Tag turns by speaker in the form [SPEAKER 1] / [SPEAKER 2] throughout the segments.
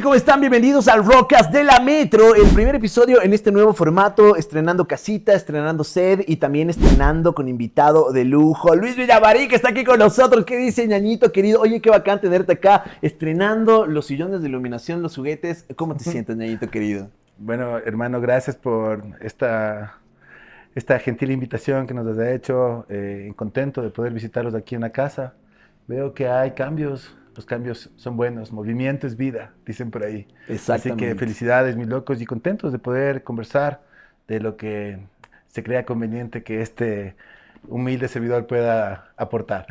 [SPEAKER 1] ¿Cómo están? Bienvenidos al Rockcast de la Metro, el primer episodio en este nuevo formato, estrenando casita, estrenando sed y también estrenando con invitado de lujo, Luis Villamarín, que está aquí con nosotros. ¿Qué dice, ñañito querido? Oye, qué bacán tenerte acá, estrenando los sillones de iluminación, los juguetes. ¿Cómo te sientes, ñañito querido?
[SPEAKER 2] Bueno, hermano, gracias por esta gentil invitación que nos has hecho. Contento de poder visitarlos aquí en la casa. Veo que hay cambios, los cambios son buenos, movimiento es vida, dicen por ahí. Así que
[SPEAKER 1] Exactamente.
[SPEAKER 2] felicidades, mis locos, y contentos de poder conversar de lo que se crea conveniente que este humilde servidor pueda aportar.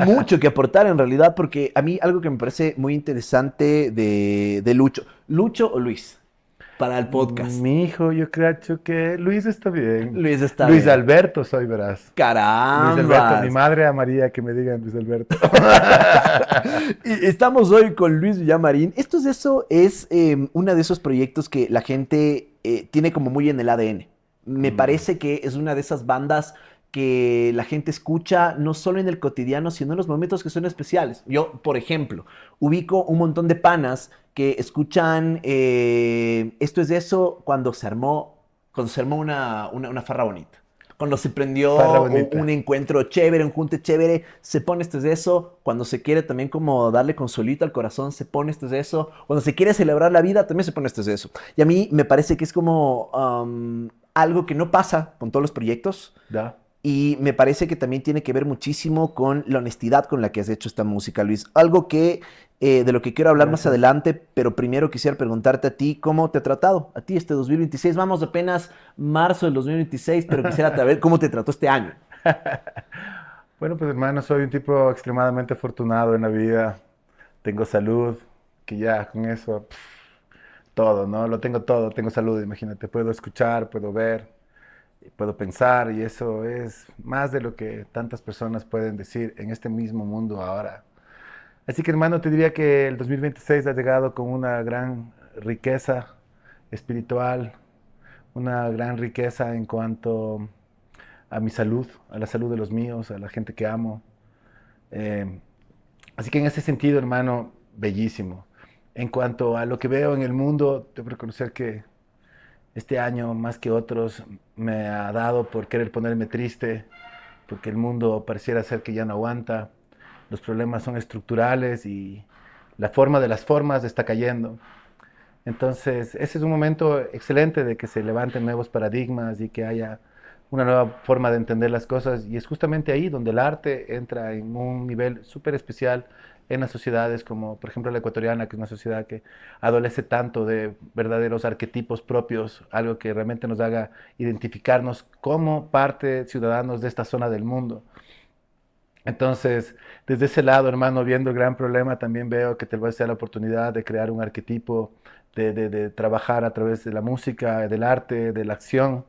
[SPEAKER 1] Mucho que aportar en realidad, porque a mí algo que me parece muy interesante de Lucho. ¿Lucho o Luis? Para el podcast.
[SPEAKER 2] Mi hijo, yo creo que Luis está bien.
[SPEAKER 1] Luis está
[SPEAKER 2] Luis
[SPEAKER 1] bien.
[SPEAKER 2] Alberto soy, verás. Luis Alberto, mi
[SPEAKER 1] Carambas.
[SPEAKER 2] madre amaría que me digan Luis Alberto.
[SPEAKER 1] Y estamos hoy con Luis Villamarín. Esto es eso, es uno de esos proyectos que la gente tiene como muy en el ADN. Me
[SPEAKER 2] Mm,
[SPEAKER 1] parece que es una de esas bandas que la gente escucha no solo en el cotidiano, sino en los momentos que son especiales. Yo, por ejemplo, ubico un montón de panas que escuchan Esto es de eso cuando se armó una farra bonita. Cuando se
[SPEAKER 2] farra
[SPEAKER 1] prendió un
[SPEAKER 2] bonita.
[SPEAKER 1] encuentro chévere, un junte chévere, se pone Esto es de eso. Cuando se quiere también como darle consolito al corazón, se pone Esto es de eso. Cuando se quiere celebrar la vida, también se pone Esto es de eso. Y a mí me parece que es como algo que no pasa con todos los proyectos.
[SPEAKER 2] ¿Ya?
[SPEAKER 1] Y me parece que también tiene que ver muchísimo con la honestidad con la que has hecho esta música, Luis. Algo que de lo que quiero hablar más
[SPEAKER 2] Gracias.
[SPEAKER 1] adelante, pero primero quisiera preguntarte a ti, ¿cómo te ha tratado? A ti este 2026, vamos apenas marzo del 2026, pero quisiera saber cómo te trató este año.
[SPEAKER 2] Bueno, pues hermano, soy un tipo extremadamente afortunado en la vida. Tengo salud, que ya con eso, todo, ¿no? Lo tengo todo, tengo salud, imagínate. Puedo escuchar, puedo ver, puedo pensar y eso es más de lo que tantas personas pueden decir en este mismo mundo ahora. Así que hermano, te diría que el 2026 ha llegado con una gran riqueza espiritual, una gran riqueza en cuanto a mi salud, a la salud de los míos, a la gente que amo. Eh, Así que en ese sentido, hermano, bellísimo. En cuanto a lo que veo en el mundo, debo reconocer que este año, más que otros, me ha dado por querer ponerme triste, porque el mundo pareciera ser que ya no aguanta, los problemas son estructurales y la forma de las formas está cayendo. Entonces, ese es un momento excelente de que se levanten nuevos paradigmas y que haya una nueva forma de entender las cosas. Y es justamente ahí donde el arte entra en un nivel súper especial en las sociedades, como por ejemplo la ecuatoriana, que es una sociedad que adolece tanto de verdaderos arquetipos propios, algo que realmente nos haga identificarnos como parte ciudadanos de esta zona del mundo. Entonces, desde ese lado, hermano, viendo el gran problema, también veo que tal vez sea la oportunidad de crear un arquetipo, de trabajar a través de la música, del arte, de la acción,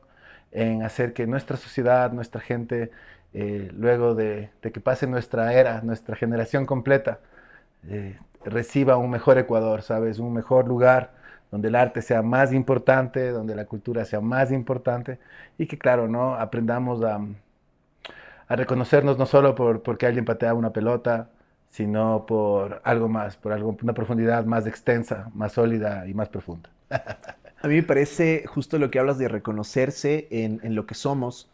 [SPEAKER 2] en hacer que nuestra sociedad, nuestra gente, luego de que pase nuestra era, nuestra generación completa, reciba un mejor Ecuador, ¿sabes? Un mejor lugar donde el arte sea más importante, donde la cultura sea más importante y que, claro, ¿no? Aprendamos a reconocernos no solo porque alguien patea una pelota, sino por algo más, por algo, una profundidad más extensa, más sólida y más profunda.
[SPEAKER 1] A mí me parece justo lo que hablas de reconocerse en lo que somos,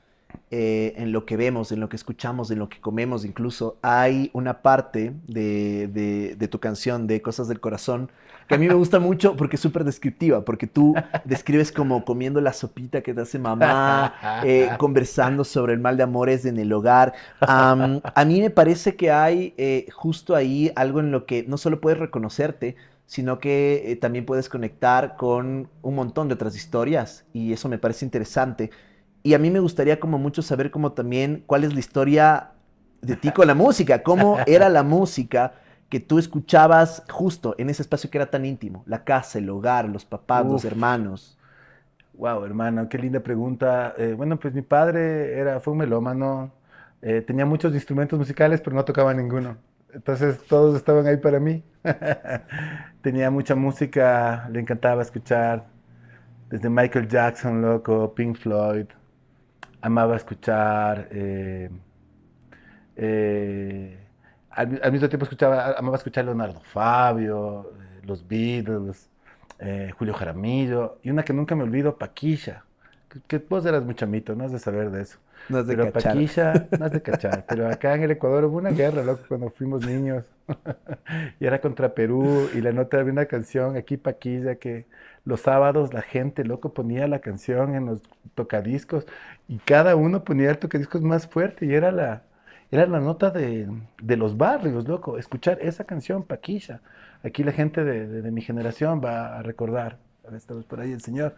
[SPEAKER 1] en lo que vemos, en lo que escuchamos, en lo que comemos incluso. Hay una parte de tu canción, de Cosas del Corazón, que a mí me gusta mucho porque es súper descriptiva, porque tú describes como comiendo la sopita que te hace mamá, conversando sobre el mal de amores en el hogar. A mí me parece que hay justo ahí algo en lo que no solo puedes reconocerte, sino que también puedes conectar con un montón de otras historias y eso me parece interesante. Y a mí me gustaría como mucho saber como también cuál es la historia de ti con la música, cómo era la música que tú escuchabas justo en ese espacio que era tan íntimo, la casa, el hogar, los papás, los
[SPEAKER 2] Uf,
[SPEAKER 1] hermanos.
[SPEAKER 2] wow, hermano, qué linda pregunta. Bueno, pues mi padre fue un melómano, tenía muchos instrumentos musicales, pero no tocaba ninguno. Entonces todos estaban ahí para mí. Tenía mucha música, le encantaba escuchar, desde Michael Jackson, loco, Pink Floyd. Amaba escuchar, eh, al mismo tiempo amaba escuchar Leonardo Fabio, los Beatles, Julio Jaramillo, y una que nunca me olvido, Paquilla. Que vos eras muy chamito, no has de saber de eso.
[SPEAKER 1] No es de
[SPEAKER 2] Pero
[SPEAKER 1] cachar.
[SPEAKER 2] Paquilla, no has de cachar. Pero acá en el Ecuador hubo una guerra, loco, cuando fuimos niños. Y era contra Perú, y la nota había una canción, aquí Paquilla, que los sábados la gente, loco, ponía la canción en los tocadiscos, y cada uno ponía el tocadiscos más fuerte, y era la nota de los barrios, loco, escuchar esa canción, Paquilla. Aquí la gente de mi generación va a recordar. Estamos por ahí el señor.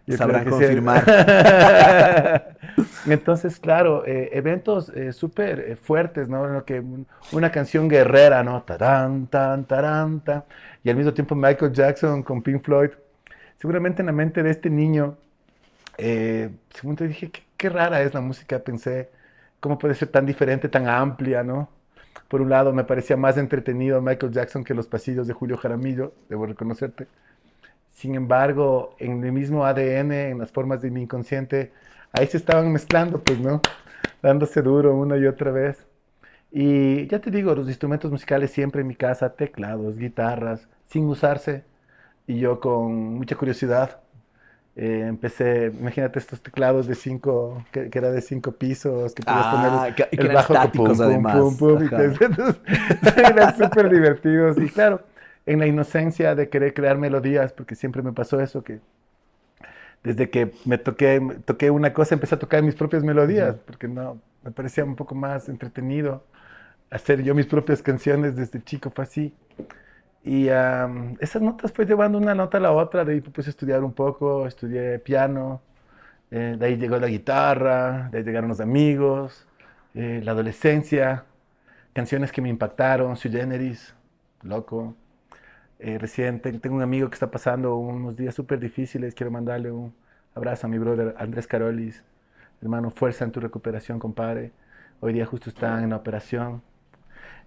[SPEAKER 2] Yo creo
[SPEAKER 1] Sabrán
[SPEAKER 2] que sí.
[SPEAKER 1] confirmar.
[SPEAKER 2] Entonces, claro, eventos súper fuertes, ¿no? En lo que una canción guerrera, ¿no? Tarán, tan, tarán, tan. Y al mismo tiempo Michael Jackson con Pink Floyd. Seguramente en la mente de este niño, según te dije, qué rara es la música, pensé, cómo puede ser tan diferente, tan amplia, ¿no? Por un lado, me parecía más entretenido Michael Jackson que los pasillos de Julio Jaramillo, debo reconocerte. Sin embargo, en el mismo ADN, en las formas de mi inconsciente, ahí se estaban mezclando, pues, ¿no? Dándose duro una y otra vez. Y ya te digo, los instrumentos musicales siempre en mi casa, teclados, guitarras, sin usarse. Y yo con mucha curiosidad empecé, imagínate estos teclados de que era de 5 pisos, que podías poner
[SPEAKER 1] Y que
[SPEAKER 2] el
[SPEAKER 1] eran
[SPEAKER 2] bajo que
[SPEAKER 1] estáticos
[SPEAKER 2] pum, pum, pum,
[SPEAKER 1] además.
[SPEAKER 2] pum, y
[SPEAKER 1] Ajá.
[SPEAKER 2] eran súper divertidos. Y claro, en la inocencia de querer crear melodías, porque siempre me pasó eso, que desde que toqué una cosa, empecé a tocar mis propias melodías,
[SPEAKER 1] Ujú.
[SPEAKER 2] porque no, me parecía un poco más entretenido hacer yo mis propias canciones desde chico, fue así. Y esas notas fue llevando una nota a la otra, de ahí me puse a estudiar un poco, estudié piano, de ahí llegó la guitarra, de ahí llegaron los amigos, la adolescencia, canciones que me impactaron, Sui Generis, loco. Recién tengo un amigo que está pasando unos días súper difíciles, quiero mandarle un abrazo a mi brother Andrés Carolis, hermano, fuerza en tu recuperación, compadre. Hoy día justo está en la operación.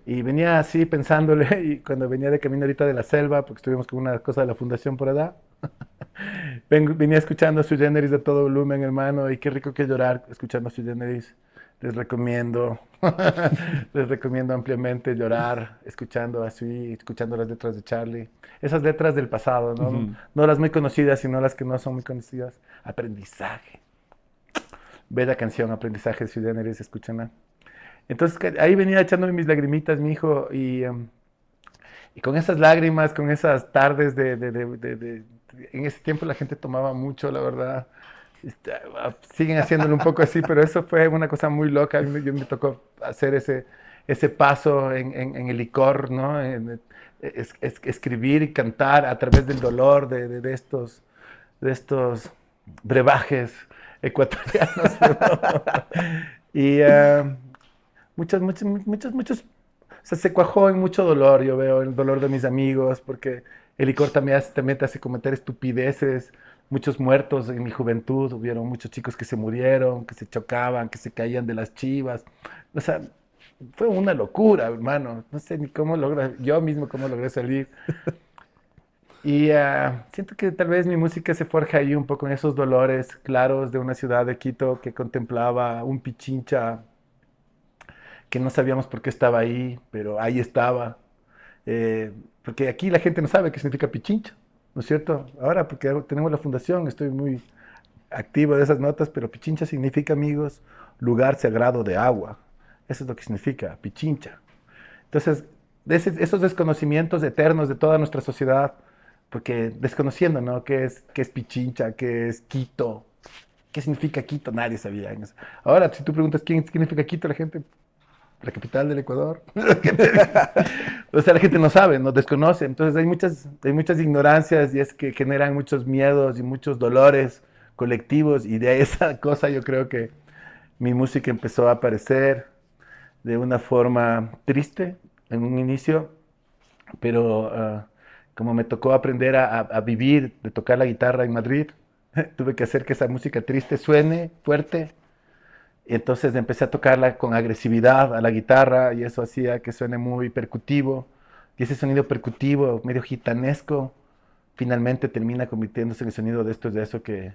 [SPEAKER 2] Y venía así pensándole, y cuando venía de camino ahorita de la selva, porque estuvimos con una cosa de la fundación por allá, venía escuchando Sui Generis de todo volumen, hermano, y qué rico que es llorar escuchando Sui Generis. Les recomiendo, les recomiendo ampliamente llorar escuchando así, escuchando las letras de Charlie. Esas letras del pasado, ¿no?
[SPEAKER 1] Ujú.
[SPEAKER 2] No las muy conocidas, sino las que no son muy conocidas. Aprendizaje. Bella canción, Aprendizaje de Sui Generis, escúchenla. Entonces ahí venía echándome mis lagrimitas, mi hijo, y con esas lágrimas, con esas tardes en ese tiempo la gente tomaba mucho, la verdad. Siguen haciéndolo un poco así, pero eso fue una cosa muy loca. Yo me tocó hacer ese paso en el licor, ¿no? Escribir y cantar a través del dolor de estos brebajes ecuatorianos. Y muchos, o sea, se cuajó en mucho dolor, yo veo el dolor de mis amigos, porque el licor también te hace cometer estupideces, muchos muertos en mi juventud, hubieron muchos chicos que se murieron, que se chocaban, que se caían de las chivas, o sea, fue una locura, hermano, no sé ni cómo logré, yo mismo cómo logré salir. Y siento que tal vez mi música se forja ahí un poco en esos dolores claros de una ciudad de Quito que contemplaba un pichincha que no sabíamos por qué estaba ahí, pero ahí estaba. Porque aquí la gente no sabe qué significa Pichincha, ¿no es cierto? Ahora, porque tenemos la fundación, estoy muy activo de esas notas, pero Pichincha significa, amigos, lugar sagrado de agua. Eso es lo que significa, Pichincha. Entonces, esos desconocimientos eternos de toda nuestra sociedad, porque desconociendo, ¿no? ¿Qué es Pichincha? ¿Qué es Quito? ¿Qué significa Quito? Nadie sabía. Ahora, si tú preguntas quién significa Quito, la gente, la capital del Ecuador. O sea, la gente no sabe, no desconoce. Entonces hay muchas ignorancias y es que generan muchos miedos y muchos dolores colectivos y de esa cosa yo creo que mi música empezó a aparecer de una forma triste en un inicio, pero como me tocó aprender a vivir, de tocar la guitarra en Madrid, tuve que hacer que esa música triste suene fuerte y entonces empecé a tocarla con agresividad a la guitarra y eso hacía que suene muy percutivo. Y ese sonido percutivo, medio gitanesco, finalmente termina convirtiéndose en el sonido de esto y de eso que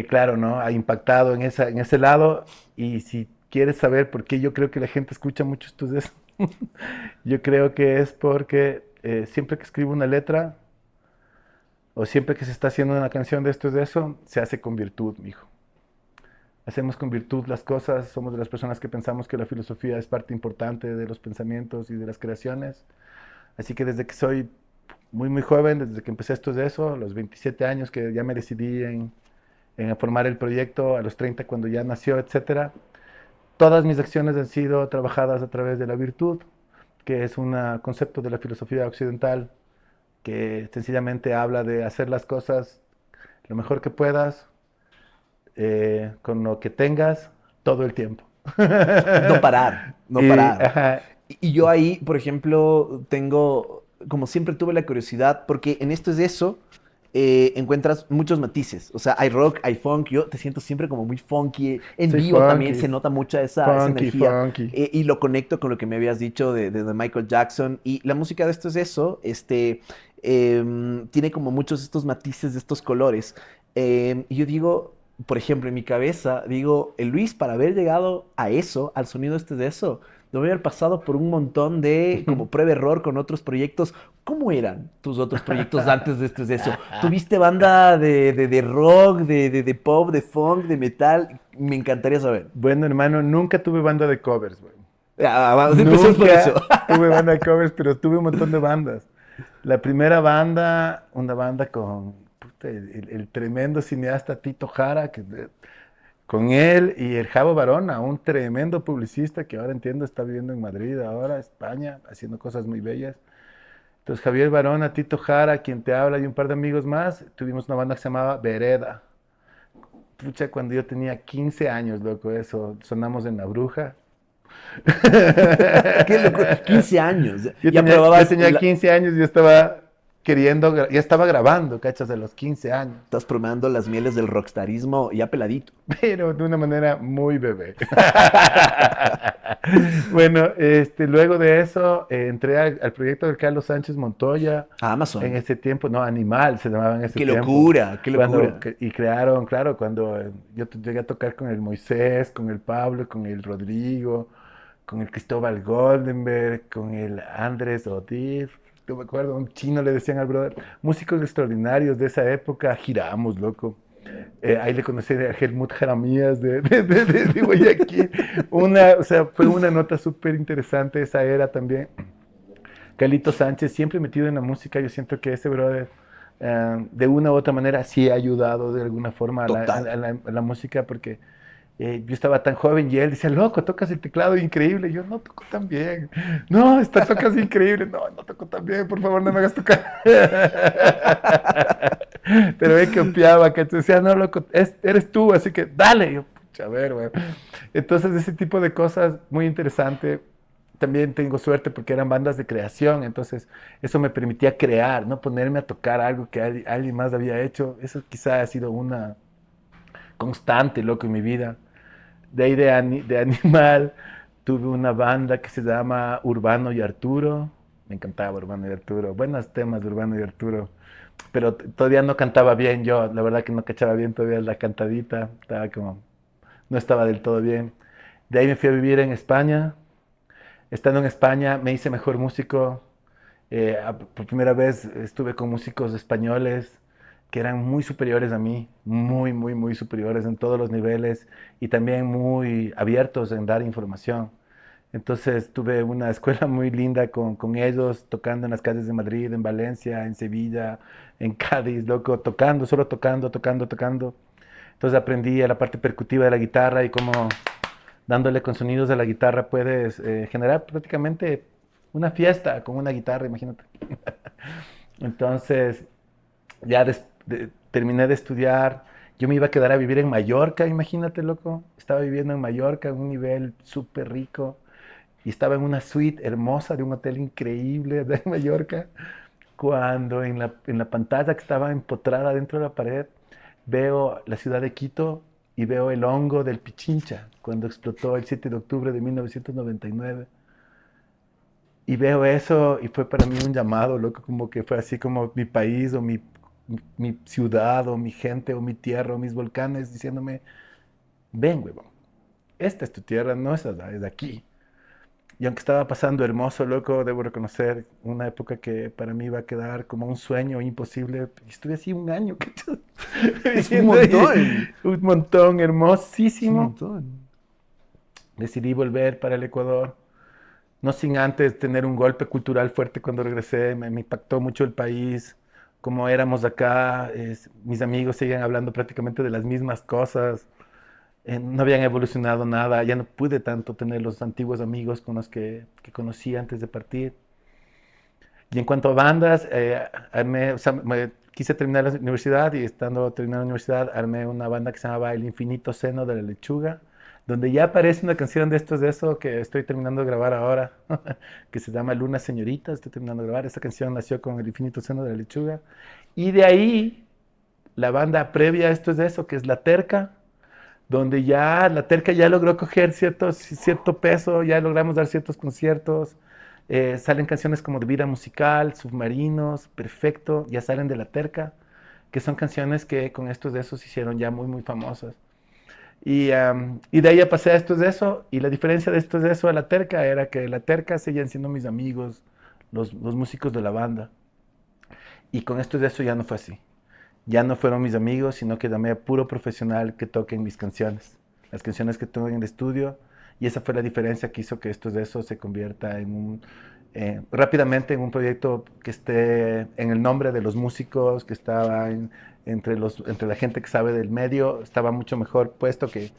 [SPEAKER 2] claro, ¿no? Ha impactado en ese lado. Y si quieres saber por qué yo creo que la gente escucha mucho esto de eso, yo creo que es porque siempre que escribo una letra o siempre que se está haciendo una canción de esto y de eso, se hace con virtud, mijo. Hacemos con virtud las cosas, somos de las personas que pensamos que la filosofía es parte importante de los pensamientos y de las creaciones. Así que desde que soy muy, muy joven, desde que empecé esto de eso, a los 27 años que ya me decidí en formar el proyecto, a los 30 cuando ya nació, etcétera, todas mis acciones han sido trabajadas a través de la virtud, que es un concepto de la filosofía occidental que sencillamente habla de hacer las cosas lo mejor que puedas, con lo que tengas, todo el tiempo.
[SPEAKER 1] No parar, no
[SPEAKER 2] Y,
[SPEAKER 1] parar.
[SPEAKER 2] ajá,
[SPEAKER 1] Y yo ahí, por ejemplo, tengo, como siempre tuve la curiosidad, porque en esto es eso, encuentras muchos matices. O sea, hay rock, hay funk, yo te siento siempre como muy funky. En
[SPEAKER 2] soy
[SPEAKER 1] vivo también
[SPEAKER 2] funky,
[SPEAKER 1] se nota mucha esa
[SPEAKER 2] funky,
[SPEAKER 1] energía.
[SPEAKER 2] funky.
[SPEAKER 1] Y lo conecto con lo que me habías dicho de Michael Jackson. Y la música de esto es eso, tiene como muchos estos matices de estos colores. Y yo digo, por ejemplo, en mi cabeza, digo, el Luis, para haber llegado a eso, al sonido de eso, debe haber pasado por un montón de como prueba-error con otros proyectos. ¿Cómo eran tus otros proyectos antes de eso? ¿Tuviste banda de rock, de pop, de funk, de metal? Me encantaría saber.
[SPEAKER 2] Bueno, hermano, nunca tuve banda de covers, güey.
[SPEAKER 1] Empecemos por eso.
[SPEAKER 2] Nunca tuve banda de covers, pero tuve un montón de bandas. La primera banda, una banda con puta, el tremendo cineasta Tito Jara, con él y el Javo Barona, un tremendo publicista que ahora entiendo está viviendo en Madrid, ahora España, haciendo cosas muy bellas. Entonces Javier Barona, Tito Jara, quien te habla y un par de amigos más, tuvimos una banda que se llamaba Vereda. Pucha, cuando yo tenía 15 años, loco, eso, sonamos en La Bruja.
[SPEAKER 1] Qué loco. 15 años. Ya
[SPEAKER 2] Yo
[SPEAKER 1] probabas,
[SPEAKER 2] tenía 15 años y yo estaba queriendo, ya estaba grabando, cachas, de los 15 años,
[SPEAKER 1] estás probando las mieles del rockstarismo ya peladito.
[SPEAKER 2] pero de una manera muy bebé. Bueno, luego de eso entré al proyecto de Carlos Sánchez Montoya.
[SPEAKER 1] A
[SPEAKER 2] En
[SPEAKER 1] Amazon.
[SPEAKER 2] ese tiempo, no, Animal se llamaba en ese
[SPEAKER 1] Qué
[SPEAKER 2] tiempo.
[SPEAKER 1] locura, qué locura.
[SPEAKER 2] Y crearon, claro, cuando llegué a tocar con el Moisés, con el Pablo, con el Rodrigo, con el Cristóbal Goldenberg, con el Andrés Odif. Yo me acuerdo, un chino le decían al brother, músicos extraordinarios de esa época, giramos, loco. Ahí le conocí a Helmut Jaramías de Guayaquil. O sea, fue una nota súper interesante esa era también. Carlito Sánchez, siempre metido en la música, yo siento que ese brother, de una u otra manera, sí ha ayudado de alguna forma a
[SPEAKER 1] Total.
[SPEAKER 2] a la música, porque yo estaba tan joven y él decía, loco, tocas el teclado increíble. Y yo, no toco tan bien. No, tocas increíble. No, no toco tan bien, por favor, no me hagas tocar. Pero él copiaba, que te decía, no, loco, eres tú, así que dale. Y yo, pucha, a ver, güey. Entonces, ese tipo de cosas, muy interesante. También tengo suerte porque eran bandas de creación, entonces eso me permitía crear, no ponerme a tocar algo que alguien más había hecho. Eso quizá ha sido una constante, loco, en mi vida. De ahí de Animal tuve una banda que se llama Urbano y Arturo. Me encantaba Urbano y Arturo. Buenos temas de Urbano y Arturo. Pero todavía no cantaba bien yo. La verdad que no cachaba bien todavía la cantadita. Estaba como... No estaba del todo bien. De ahí me fui a vivir en España. Estando en España me hice mejor músico. Por primera vez estuve con músicos españoles que eran muy superiores a mí, muy, muy, muy superiores en todos los niveles y también muy abiertos en dar información. Entonces tuve una escuela muy linda con ellos, tocando en las calles de Madrid, en Valencia, en Sevilla, en Cádiz, loco, tocando, solo tocando, tocando, tocando. Entonces aprendí a la parte percutiva de la guitarra y cómo dándole con sonidos de la guitarra puedes generar prácticamente una fiesta con una guitarra, imagínate. Entonces, terminé de estudiar. Yo me iba a quedar a vivir en Mallorca, imagínate, loco. Estaba viviendo en Mallorca, en un nivel súper rico. Y estaba en una suite hermosa de un hotel increíble de Mallorca. Cuando en la pantalla que estaba empotrada dentro de la pared, veo la ciudad de Quito y veo el hongo del Pichincha, cuando explotó el 7 de octubre de 1999. Y veo eso y fue para mí un llamado, loco, como que fue así como mi país o mi ciudad o mi gente o mi tierra o mis volcanes diciéndome, ven, huevón, esta es tu tierra, no es allá, es aquí. Y aunque estaba pasando hermoso, loco, debo reconocer una época que para mí iba a quedar como un sueño imposible. Estuve así un año, ¿cachai?
[SPEAKER 1] Es un
[SPEAKER 2] Viviendo ahí,
[SPEAKER 1] montón.
[SPEAKER 2] un montón,
[SPEAKER 1] Es un
[SPEAKER 2] hermosísimo.
[SPEAKER 1] montón.
[SPEAKER 2] Decidí volver para el Ecuador, no sin antes tener un golpe cultural fuerte cuando regresé. Me impactó mucho el país, cómo éramos acá. Mis amigos seguían hablando prácticamente de las mismas cosas. No habían evolucionado nada. Ya no pude tanto tener los antiguos amigos con los que conocí antes de partir. Y en cuanto a bandas, o sea, quise terminar la universidad y estando terminando la universidad armé una banda que se llamaba El Infinito Seno de la Lechuga, donde ya aparece una canción de estos de eso que estoy terminando de grabar ahora, que se llama Luna Señorita, estoy terminando de grabar. Esta canción nació con El Infinito Seno de la Lechuga. Y de ahí, la banda previa a esto es de eso, que es La Terca, donde ya la Terca ya logró coger cierto peso, ya logramos dar ciertos conciertos, salen canciones como de Vida Musical, Submarinos, Perfecto, ya salen de la Terca, que son canciones que con estos de esos se hicieron ya muy, muy famosas. Y de ahí ya pasé a estos de eso, y la diferencia de estos de eso a la Terca era que la Terca seguían siendo mis amigos, los músicos de la banda, y con estos de eso ya no fue así. Ya no fueron mis amigos, sino que llamé a puro profesional que toquen mis canciones, las canciones que tengo en el estudio, y esa fue la diferencia que hizo que esto de eso se convierta en rápidamente en un proyecto que esté en el nombre de los músicos, que estaba entre la gente que sabe del medio, estaba mucho mejor puesto que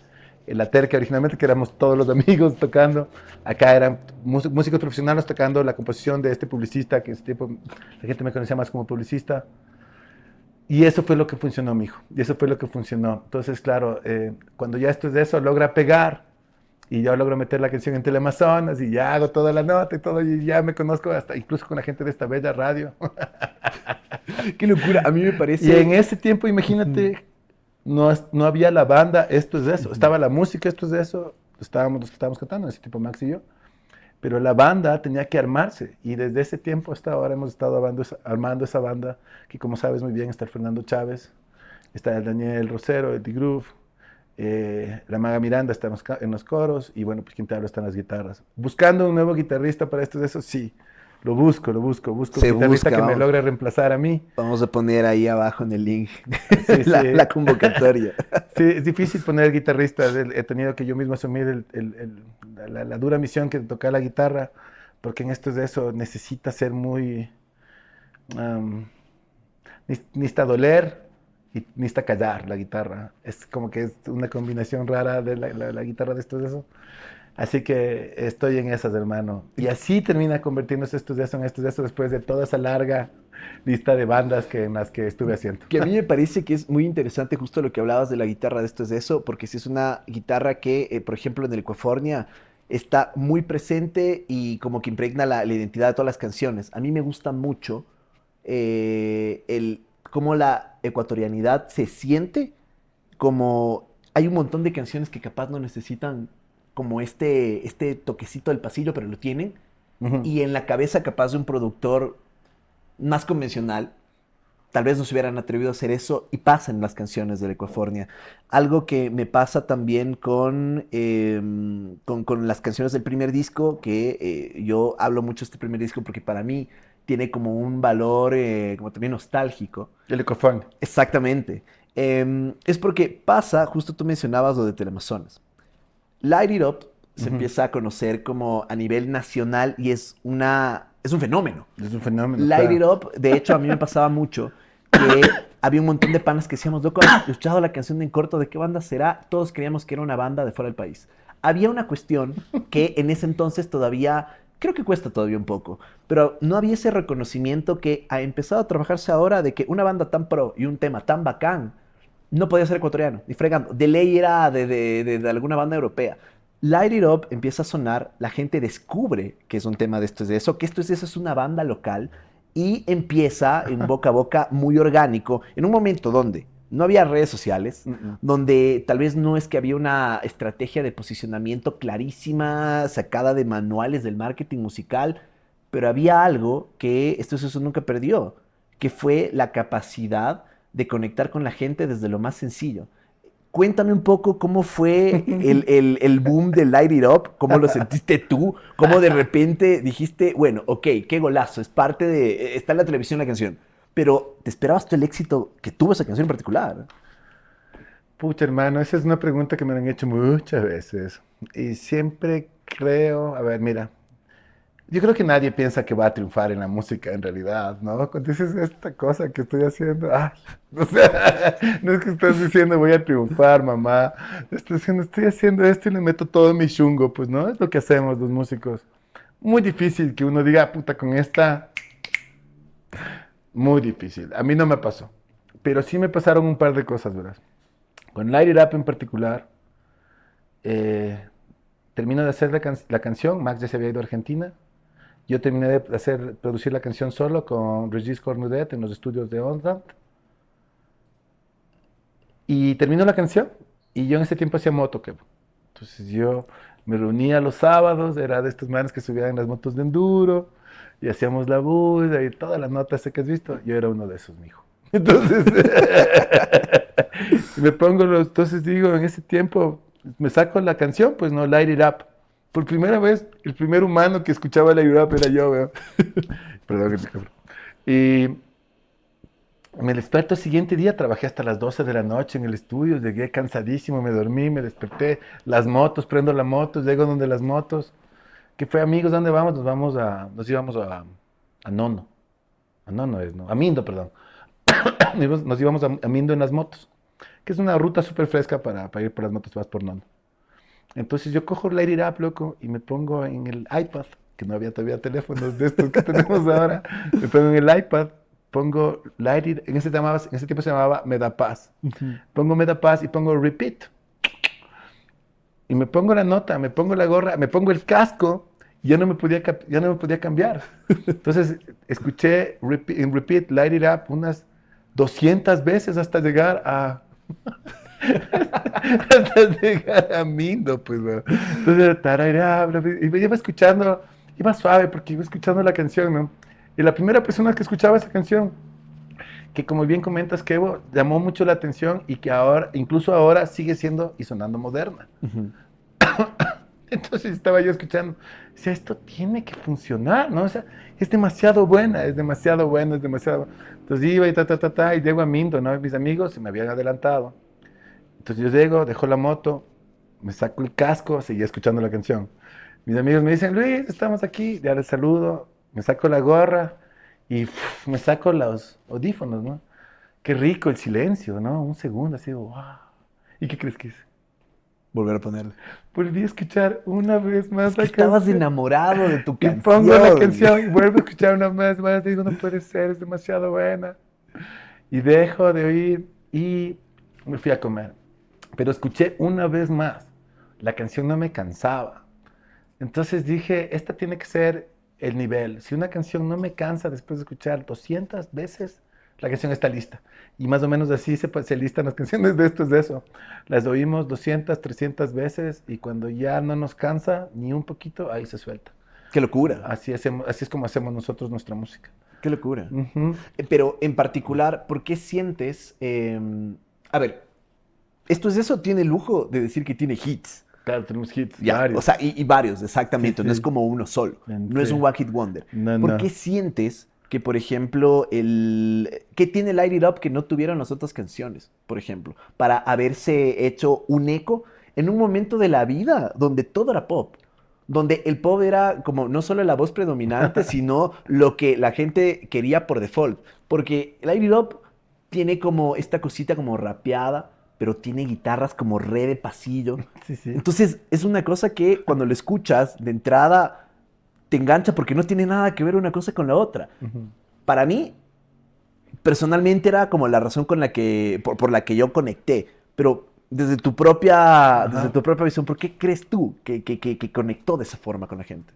[SPEAKER 2] la Terca originalmente, que éramos todos los amigos tocando. Acá eran músicos profesionales tocando la composición de este publicista, que la gente me conocía más como publicista. Y eso fue lo que funcionó, mijo. Y eso fue lo que funcionó. Entonces, claro, cuando ya esto es de eso, logra pegar y yo logro meter la canción en Teleamazonas y ya hago toda la nota y todo, y ya me conozco hasta incluso con la gente de esta bella radio.
[SPEAKER 1] Qué locura. A mí me
[SPEAKER 2] Y en
[SPEAKER 1] parece.
[SPEAKER 2] ese tiempo,
[SPEAKER 1] Ujú,
[SPEAKER 2] imagínate, no había la banda, esto es de eso.
[SPEAKER 1] ujú.
[SPEAKER 2] Estaba la música, esto es de eso. Estábamos los que estábamos cantando, ese tipo Max y yo. Pero la banda tenía que armarse y desde ese tiempo hasta ahora hemos estado armando esa banda que, como sabes muy bien, está el Fernando Chávez, está el Daniel Rosero, el D-Groove, la Maga Miranda está en los coros y bueno, pues quien te habla está en las guitarras. Buscando un nuevo guitarrista para esto de eso, sí, busco un
[SPEAKER 1] Se
[SPEAKER 2] guitarrista
[SPEAKER 1] busca,
[SPEAKER 2] que me
[SPEAKER 1] vamos.
[SPEAKER 2] logre reemplazar a mí.
[SPEAKER 1] Vamos a poner ahí abajo en el link
[SPEAKER 2] Sí,
[SPEAKER 1] la
[SPEAKER 2] sí,
[SPEAKER 1] convocatoria.
[SPEAKER 2] sí, es difícil poner guitarristas. He tenido que yo mismo asumir la dura misión que tocar la guitarra, porque en esto es de eso, necesita ser muy, um, necesita doler y necesita callar la guitarra. Es como que es una combinación rara de la guitarra de esto de eso. Así que estoy en esas, hermano. Y así termina convirtiéndose estos de eso después de toda esa larga lista de bandas en las que estuve haciendo.
[SPEAKER 1] Que a mí me parece que es muy interesante justo lo que hablabas de la guitarra de esto es de eso, porque si es una guitarra que, por ejemplo, en el Ecuafornia está muy presente y como que impregna la identidad de todas las canciones. A mí me gusta mucho cómo la ecuatorianidad se siente, como hay un montón de canciones que capaz no necesitan como este toquecito del pasillo, pero lo tienen,
[SPEAKER 2] Ujú.
[SPEAKER 1] y en la cabeza capaz de un productor más convencional, tal vez no se hubieran atrevido a hacer eso y pasa en las canciones de Ecuafornia. Algo que me pasa también con las canciones del primer disco, que yo hablo mucho de este primer disco porque para mí tiene como un valor como también nostálgico.
[SPEAKER 2] El ecofón.
[SPEAKER 1] Exactamente. Es porque pasa, justo tú mencionabas lo de Teleamazonas. Light It Up se
[SPEAKER 2] Ujú.
[SPEAKER 1] empieza a conocer como a nivel nacional y es un fenómeno.
[SPEAKER 2] Es un fenómeno,
[SPEAKER 1] Light It
[SPEAKER 2] claro.
[SPEAKER 1] Up, de hecho, a mí me pasaba mucho que había un montón de panas que decíamos, loco, ¿has escuchado la canción de En Corto? ¿De qué banda será? Todos creíamos que era una banda de fuera del país. Había una cuestión que en ese entonces todavía, creo que cuesta todavía un poco, pero no había ese reconocimiento que ha empezado a trabajarse ahora de que una banda tan pro y un tema tan bacán no podía ser ecuatoriano, ni fregando. De ley era de alguna banda europea. Light It Up empieza a sonar, la gente descubre que es un tema de esto es de eso, que esto es de eso es una banda local y empieza en boca a boca muy orgánico, en un momento donde no había redes sociales,
[SPEAKER 2] Mm-mm.
[SPEAKER 1] donde tal vez no es que había una estrategia de posicionamiento clarísima, sacada de manuales del marketing musical, pero había algo que esto es eso nunca perdió, que fue la capacidad de conectar con la gente desde lo más sencillo. Cuéntame un poco cómo fue el boom de Light It Up, cómo lo sentiste tú, cómo de repente dijiste, bueno, ok, qué golazo, es parte de, está en la televisión la canción, pero ¿te esperabas tú el éxito que tuvo esa canción en particular?
[SPEAKER 2] Pucha, hermano, esa es una pregunta que me han hecho muchas veces. Y siempre creo, a ver, mira, yo creo que nadie piensa que va a triunfar en la música en realidad, ¿no? Cuando dices esta cosa que estoy haciendo, ay, o sea, no es que estás diciendo voy a triunfar, mamá. Estoy diciendo, estoy haciendo esto y le meto todo mi chungo, pues, ¿no? Es lo que hacemos los músicos. Muy difícil que uno diga, "Ah, puta, con esta, muy difícil. A mí no me pasó. Pero sí me pasaron un par de cosas, ¿verdad? Con Light It Up en particular, eh, termino de hacer la canción, Max ya se había ido a Argentina. Yo terminé de producir la canción solo con Regis Cornudet en los estudios de Ondas. Y terminó la canción. Y yo en ese tiempo hacía moto, que entonces yo me reunía los sábados, era de estos manes que subían en las motos de enduro, y hacíamos la bulla y todas las notas que has visto. Yo era uno de esos, mijo. Entonces, me pongo entonces digo, en ese tiempo me saco la canción, pues no, Light It Up. Por primera vez, el primer humano que escuchaba Light It Up era yo, veo. Perdón, que te cabrón. Y me desperto el siguiente día, trabajé hasta las 12 de la noche en el estudio, llegué cansadísimo, me dormí, me desperté, las motos, prendo la moto, llego donde las motos, que fue amigos, ¿dónde vamos? Nos íbamos a Nono, a Nono es, ¿no? A Mindo, perdón. Nos íbamos a Mindo en las motos, que es una ruta súper fresca para ir por las motos, vas por Nono. Entonces yo cojo Light It Up, loco, y me pongo en el iPad, que no había todavía teléfonos de estos que tenemos ahora, me pongo en el iPad, pongo Light It, en ese tiempo se llamaba Me Da Paz,
[SPEAKER 1] Ujú.
[SPEAKER 2] pongo Me Da Paz y pongo Repeat, y me pongo la nota, me pongo la gorra, me pongo el casco, y ya no me podía cambiar. Entonces escuché en Repeat Light It Up unas 200 veces hasta llegar a hasta llegar a Mindo, pues, weón. Entonces, tarará, bla, bla, y me iba escuchando, iba suave porque iba escuchando la canción, ¿no? Y la primera persona que escuchaba esa canción, que como bien comentas, Kevo, llamó mucho la atención y que ahora, incluso ahora, sigue siendo y sonando moderna.
[SPEAKER 1] Ujú.
[SPEAKER 2] Entonces estaba yo escuchando, decía, esto tiene que funcionar, ¿no? O sea, es demasiado buena, es demasiado buena, es demasiado. Entonces iba y y llego a Mindo, ¿no? Mis amigos se me habían adelantado. Entonces yo llego, dejo la moto, me saco el casco, seguía escuchando la canción. Mis amigos me dicen, Luis, estamos aquí, ya les saludo, me saco la gorra y me saco los audífonos, ¿no? Qué rico el silencio, ¿no? Un segundo, así, wow. ¿Y qué crees que hice?
[SPEAKER 1] Volver a ponerle.
[SPEAKER 2] Volví a escuchar una vez
[SPEAKER 1] Es
[SPEAKER 2] más
[SPEAKER 1] que
[SPEAKER 2] la
[SPEAKER 1] estabas
[SPEAKER 2] canción.
[SPEAKER 1] enamorado de tu
[SPEAKER 2] Y pongo la
[SPEAKER 1] canción.
[SPEAKER 2] canción y vuelvo a escuchar una vez más. Digo, no puede ser, es demasiado buena. Y dejo de oír y me fui a comer. Pero escuché una vez más. La canción no me cansaba. Entonces dije, esta tiene que ser el nivel. Si una canción no me cansa después de escuchar 200 veces, la canción está lista. Y más o menos así se listan las canciones de esto es de eso. Las oímos 200, 300 veces y cuando ya no nos cansa ni un poquito, ahí se suelta.
[SPEAKER 1] Qué locura,
[SPEAKER 2] Así es como hacemos nosotros nuestra música.
[SPEAKER 1] qué locura.
[SPEAKER 2] Ujú.
[SPEAKER 1] Pero en particular, ¿por qué sientes... a ver, esto es eso, tiene el lujo de decir que tiene hits.
[SPEAKER 2] Claro, tenemos hits,
[SPEAKER 1] Ya, o
[SPEAKER 2] varios.
[SPEAKER 1] sea, y varios,
[SPEAKER 2] Sí,
[SPEAKER 1] exactamente, no es
[SPEAKER 2] sí.
[SPEAKER 1] como uno solo, no es
[SPEAKER 2] Sí.
[SPEAKER 1] un One Hit Wonder.
[SPEAKER 2] No,
[SPEAKER 1] ¿Por
[SPEAKER 2] no.
[SPEAKER 1] qué sientes que, por ejemplo, ¿qué tiene Light It Up que no tuvieron las otras canciones, por ejemplo, para haberse hecho un eco en un momento de la vida donde todo era pop? Donde el pop era como no solo la voz predominante, sino lo que la gente quería por default. Porque Light It Up tiene como esta cosita como rapeada, pero tiene guitarras como re de pasillo.
[SPEAKER 2] Sí, sí.
[SPEAKER 1] Entonces, es una cosa que cuando lo escuchas de entrada te engancha porque no tiene nada que ver una cosa con la otra.
[SPEAKER 2] Ujú.
[SPEAKER 1] Para mí, personalmente era como la razón con la que, por la que yo conecté. Pero desde
[SPEAKER 2] Ajá.
[SPEAKER 1] tu propia visión, ¿por qué crees tú que conectó de esa forma con la gente?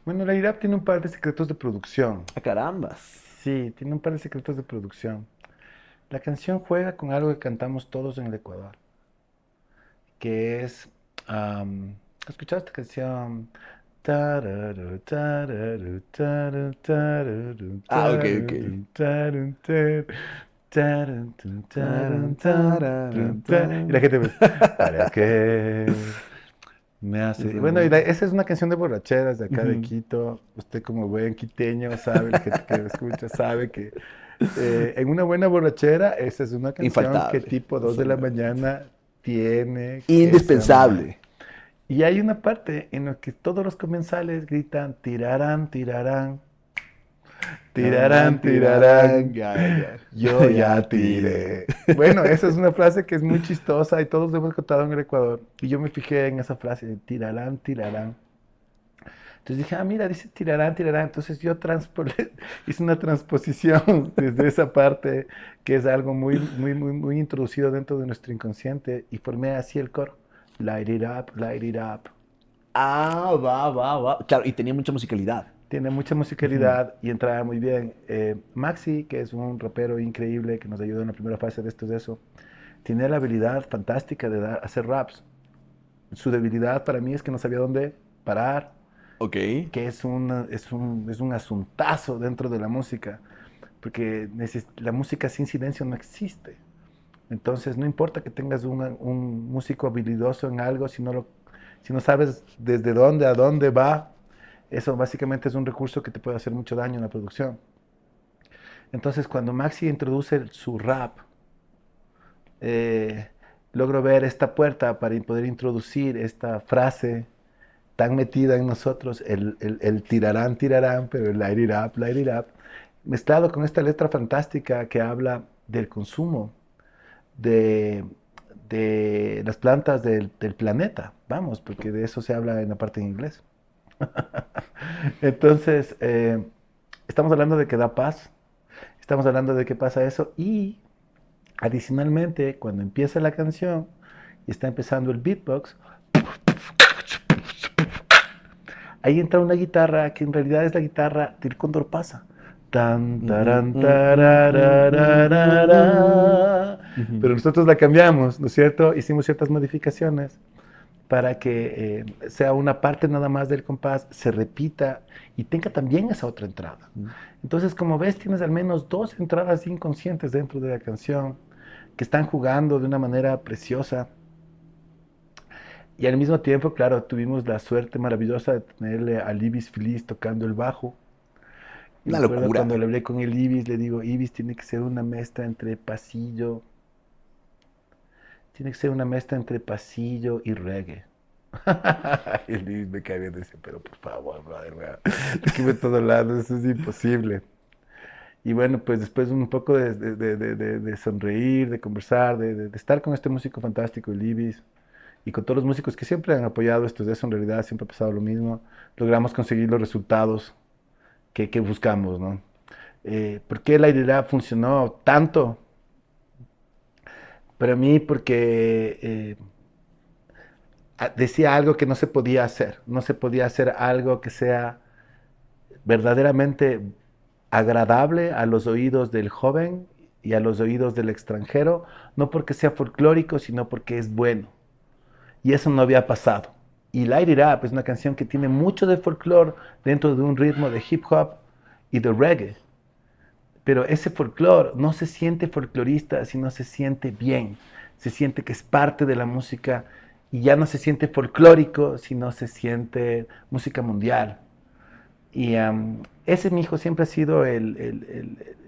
[SPEAKER 2] Bueno, la IRAP tiene un par de secretos de producción.
[SPEAKER 1] ¡A carambas!
[SPEAKER 2] Sí, tiene un par de secretos de producción. La canción juega con algo que cantamos todos en el Ecuador, que es, ¿has escuchado esta canción? Tararu, tararu, taru, tararu,
[SPEAKER 1] Ah, ok, ok.
[SPEAKER 2] tararu, taru, taru. Tarán, tun, tarán,
[SPEAKER 1] Taran,
[SPEAKER 2] tan,
[SPEAKER 1] taran,
[SPEAKER 2] tun, tan. Y
[SPEAKER 1] taran.
[SPEAKER 2] la gente, pues, ¿para qué me hace? Bueno, esa es una canción de borracheras de acá de
[SPEAKER 1] Ujú.
[SPEAKER 2] Quito. Usted como buen quiteño sabe, la gente que lo escucha sabe que en una buena borrachera, esa es una canción que
[SPEAKER 1] Infaltable,
[SPEAKER 2] tipo 2 de la
[SPEAKER 1] totalmente.
[SPEAKER 2] mañana tiene que sonar.
[SPEAKER 1] Indispensable.
[SPEAKER 2] Y hay una parte en la que todos los comensales gritan, tirarán, tirarán,
[SPEAKER 1] Tararán,
[SPEAKER 2] tirarán,
[SPEAKER 1] tirarán,
[SPEAKER 2] tirarán,
[SPEAKER 1] ya, ya.
[SPEAKER 2] yo
[SPEAKER 1] Ya
[SPEAKER 2] ya
[SPEAKER 1] tiré.
[SPEAKER 2] tiré. Bueno, esa es una frase que es muy chistosa y todos lo hemos contado en el Ecuador. Y yo me fijé en esa frase, tirarán, tirarán. Entonces dije, ah, mira, dice tirarán, tirarán. Entonces yo hice una transposición desde esa parte, que es algo muy, muy, muy, muy introducido dentro de nuestro inconsciente, y formé así el coro. Light it up, light it up.
[SPEAKER 1] Ah, va, va, va. Claro, y tenía mucha musicalidad.
[SPEAKER 2] Tiene mucha
[SPEAKER 1] Ujú.
[SPEAKER 2] musicalidad y entraba muy bien. Maxi, que es un rapero increíble que nos ayudó en la primera fase de esto de eso, tiene la habilidad fantástica de hacer raps. Su debilidad para mí es que no sabía dónde parar,
[SPEAKER 1] Ok.
[SPEAKER 2] que es un asuntazo dentro de la música, porque la música sin silencio no existe. Entonces, no importa que tengas un músico habilidoso en algo, si no sabes desde dónde a dónde va, eso básicamente es un recurso que te puede hacer mucho daño en la producción. Entonces, cuando Maxi introduce su rap, eh, logro ver esta puerta para poder introducir esta frase tan metida en nosotros, el tirarán, tirarán, pero el light it up, mezclado con esta letra fantástica que habla del consumo de, de las plantas del planeta, vamos, porque de eso se habla en la parte en inglés. Entonces, estamos hablando de que da paz, estamos hablando de que pasa eso y adicionalmente, cuando empieza la canción y está empezando el beatbox, ahí entra una guitarra que en realidad es la guitarra del Cóndor Pasa. Tan, taran, tararararara. Pero
[SPEAKER 1] Ujú.
[SPEAKER 2] nosotros la cambiamos, ¿no es cierto? Hicimos ciertas modificaciones para que sea una parte nada más del compás, se repita y tenga también esa otra entrada. Entonces, como ves, tienes al menos dos entradas inconscientes dentro de la canción que están jugando de una manera preciosa. Y al mismo tiempo, claro, tuvimos la suerte maravillosa de tenerle a Ibis Feliz tocando el bajo. Y me
[SPEAKER 1] Una
[SPEAKER 2] acuerdo
[SPEAKER 1] locura.
[SPEAKER 2] cuando le hablé con el Ibis, le digo, Ibis tiene que ser una mezcla entre pasillo, tiene que ser una mezcla entre pasillo y reggae. Y el Ibis me cae bien y dice, pero por favor, brother, ¿de qué me estás hablando? Eso es imposible. Y bueno, pues después un poco de sonreír, de conversar, de estar con este músico fantástico, el Ibis, y con todos los músicos que siempre han apoyado esto de eso, en realidad siempre ha pasado lo mismo, logramos conseguir los resultados que buscamos, ¿no? ¿Por qué la idea funcionó tanto? Para mí porque decía algo que no se podía hacer, no se podía hacer algo que sea verdaderamente agradable a los oídos del joven y a los oídos del extranjero, no porque sea folclórico, sino porque es bueno. Y eso no había pasado. Y Light It Up es una canción que tiene mucho de folclore dentro de un ritmo de hip hop y de reggae. Pero ese folclore no se siente folclorista, sino se siente bien. Se siente que es parte de la música y ya no se siente folclórico, sino se siente música mundial. Y ese, mi hijo, siempre ha sido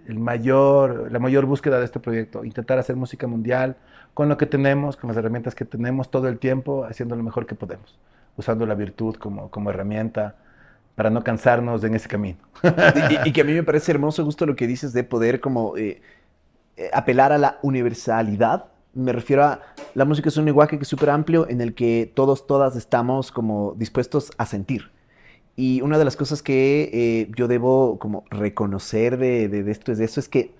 [SPEAKER 2] la mayor búsqueda de este proyecto. Intentar hacer música mundial con lo que tenemos, con las herramientas que tenemos todo el tiempo, haciendo lo mejor que podemos. Usando la virtud como herramienta para no cansarnos en ese camino.
[SPEAKER 1] Y que a mí me parece hermoso justo lo que dices de poder como apelar a la universalidad. Me refiero a la música es un lenguaje que es súper amplio en el que todos, todas estamos como dispuestos a sentir. Y una de las cosas que yo debo como reconocer de esto es de eso es que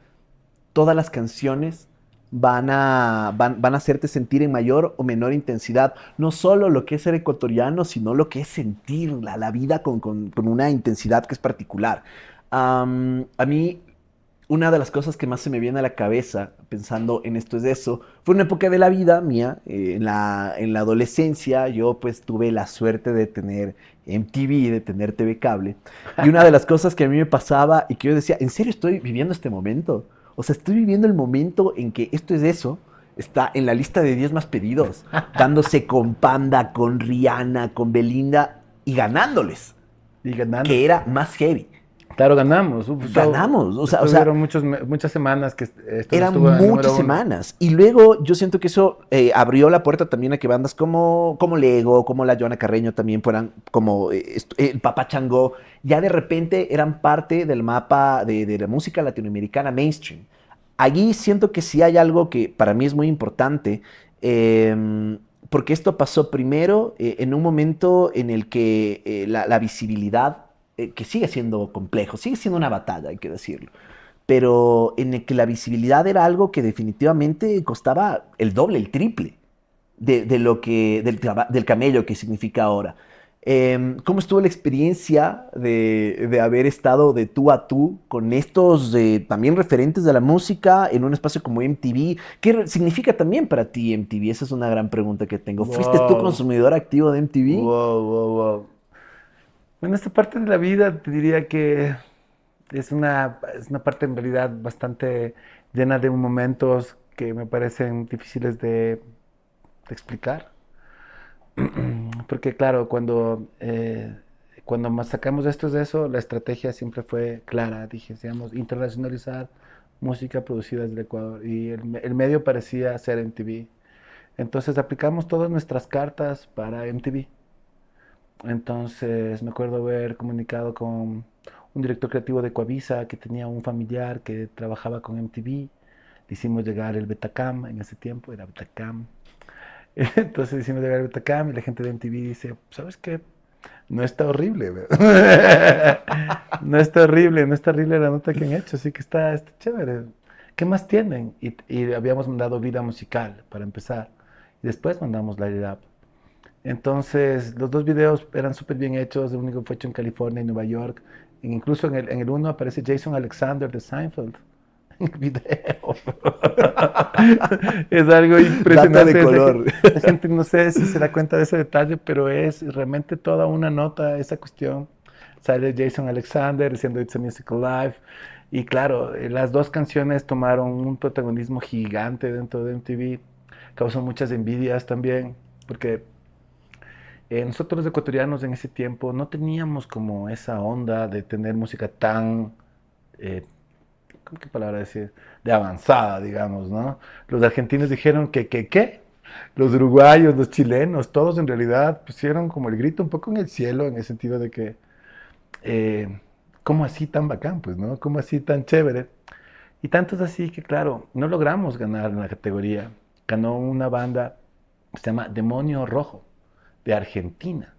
[SPEAKER 1] todas las canciones van a hacerte sentir en mayor o menor intensidad, no solo lo que es ser ecuatoriano, sino lo que es sentir la vida con una intensidad que es particular. A mí, una de las cosas que más se me viene a la cabeza pensando en esto es de eso, fue una época de la vida mía, en la adolescencia, yo pues tuve la suerte de tener MTV, de tener TV Cable, y una de las cosas que a mí me pasaba y que yo decía, ¿en serio estoy viviendo este momento? O sea, estoy viviendo el momento en que esto es eso, está en la lista de 10 más pedidos, dándose con Panda, con Rihanna, con Belinda y ganándoles,
[SPEAKER 2] Y ganando.
[SPEAKER 1] que era más heavy.
[SPEAKER 2] Claro, ganamos.
[SPEAKER 1] Ganamos,
[SPEAKER 2] Estuvieron muchas semanas que esto
[SPEAKER 1] eran
[SPEAKER 2] estuvo en el
[SPEAKER 1] muchas
[SPEAKER 2] número uno.
[SPEAKER 1] semanas. Y luego yo siento que eso abrió la puerta también a que bandas como Lego, como la Joana Carreño también fueran como el Papá Changó, ya de repente eran parte del mapa de la música latinoamericana mainstream. Allí siento que sí hay algo que para mí es muy importante, porque esto pasó primero en un momento en el que la visibilidad, que sigue siendo complejo, sigue siendo una batalla, hay que decirlo, pero en el que la visibilidad era algo que definitivamente costaba el doble, el triple de lo que, del camello que significa ahora. ¿Cómo estuvo la experiencia de haber estado de tú a tú con estos también referentes de la música en un espacio como MTV? ¿Qué significa también para ti MTV? Esa es una gran pregunta que tengo. ¿Fuiste tú
[SPEAKER 2] Wow,
[SPEAKER 1] consumidor activo de MTV?
[SPEAKER 2] wow. En esta parte de la vida te diría que es una parte en realidad bastante llena de momentos que me parecen difíciles de explicar. Porque claro, cuando más sacamos esto de eso, la estrategia siempre fue clara. Dije, digamos, internacionalizar música producida desde el Ecuador. Y el medio parecía ser MTV. Entonces aplicamos todas nuestras cartas para MTV. Entonces me acuerdo haber comunicado con un director creativo de Coavisa que tenía un familiar que trabajaba con MTV. Le hicimos llegar el Betacam, en ese tiempo era Betacam. Entonces hicimos llegar el Betacam y la gente de MTV dice, ¿sabes qué? No está horrible, no está horrible la nota que han hecho, así que está chévere. ¿Qué más tienen? Y habíamos mandado Vida Musical para empezar. Y después mandamos Light It Up. Entonces, los dos videos eran súper bien hechos. El único fue hecho en California y Nueva York. Incluso en el uno aparece Jason Alexander de Seinfeld en el video. Es algo
[SPEAKER 1] Data de
[SPEAKER 2] impresionante.
[SPEAKER 1] color.
[SPEAKER 2] La gente no sé si se da cuenta de ese detalle, pero es realmente toda una nota esa cuestión. Sale Jason Alexander diciendo It's a Musical Life. Y claro, las dos canciones tomaron un protagonismo gigante dentro de MTV. Causó muchas envidias también, porque nosotros los ecuatorianos en ese tiempo no teníamos como esa onda de tener música tan, eh, ¿cómo qué palabra decir? De avanzada, digamos, ¿no? Los argentinos dijeron ¿qué? Los uruguayos, los chilenos, todos en realidad pusieron como el grito un poco en el cielo en el sentido de que, eh, ¿cómo así tan bacán, pues, ¿no? ¿Cómo así tan chévere? Y tanto es así que, claro, no logramos ganar en la categoría. Ganó una banda que se llama Demonio Rojo, de Argentina.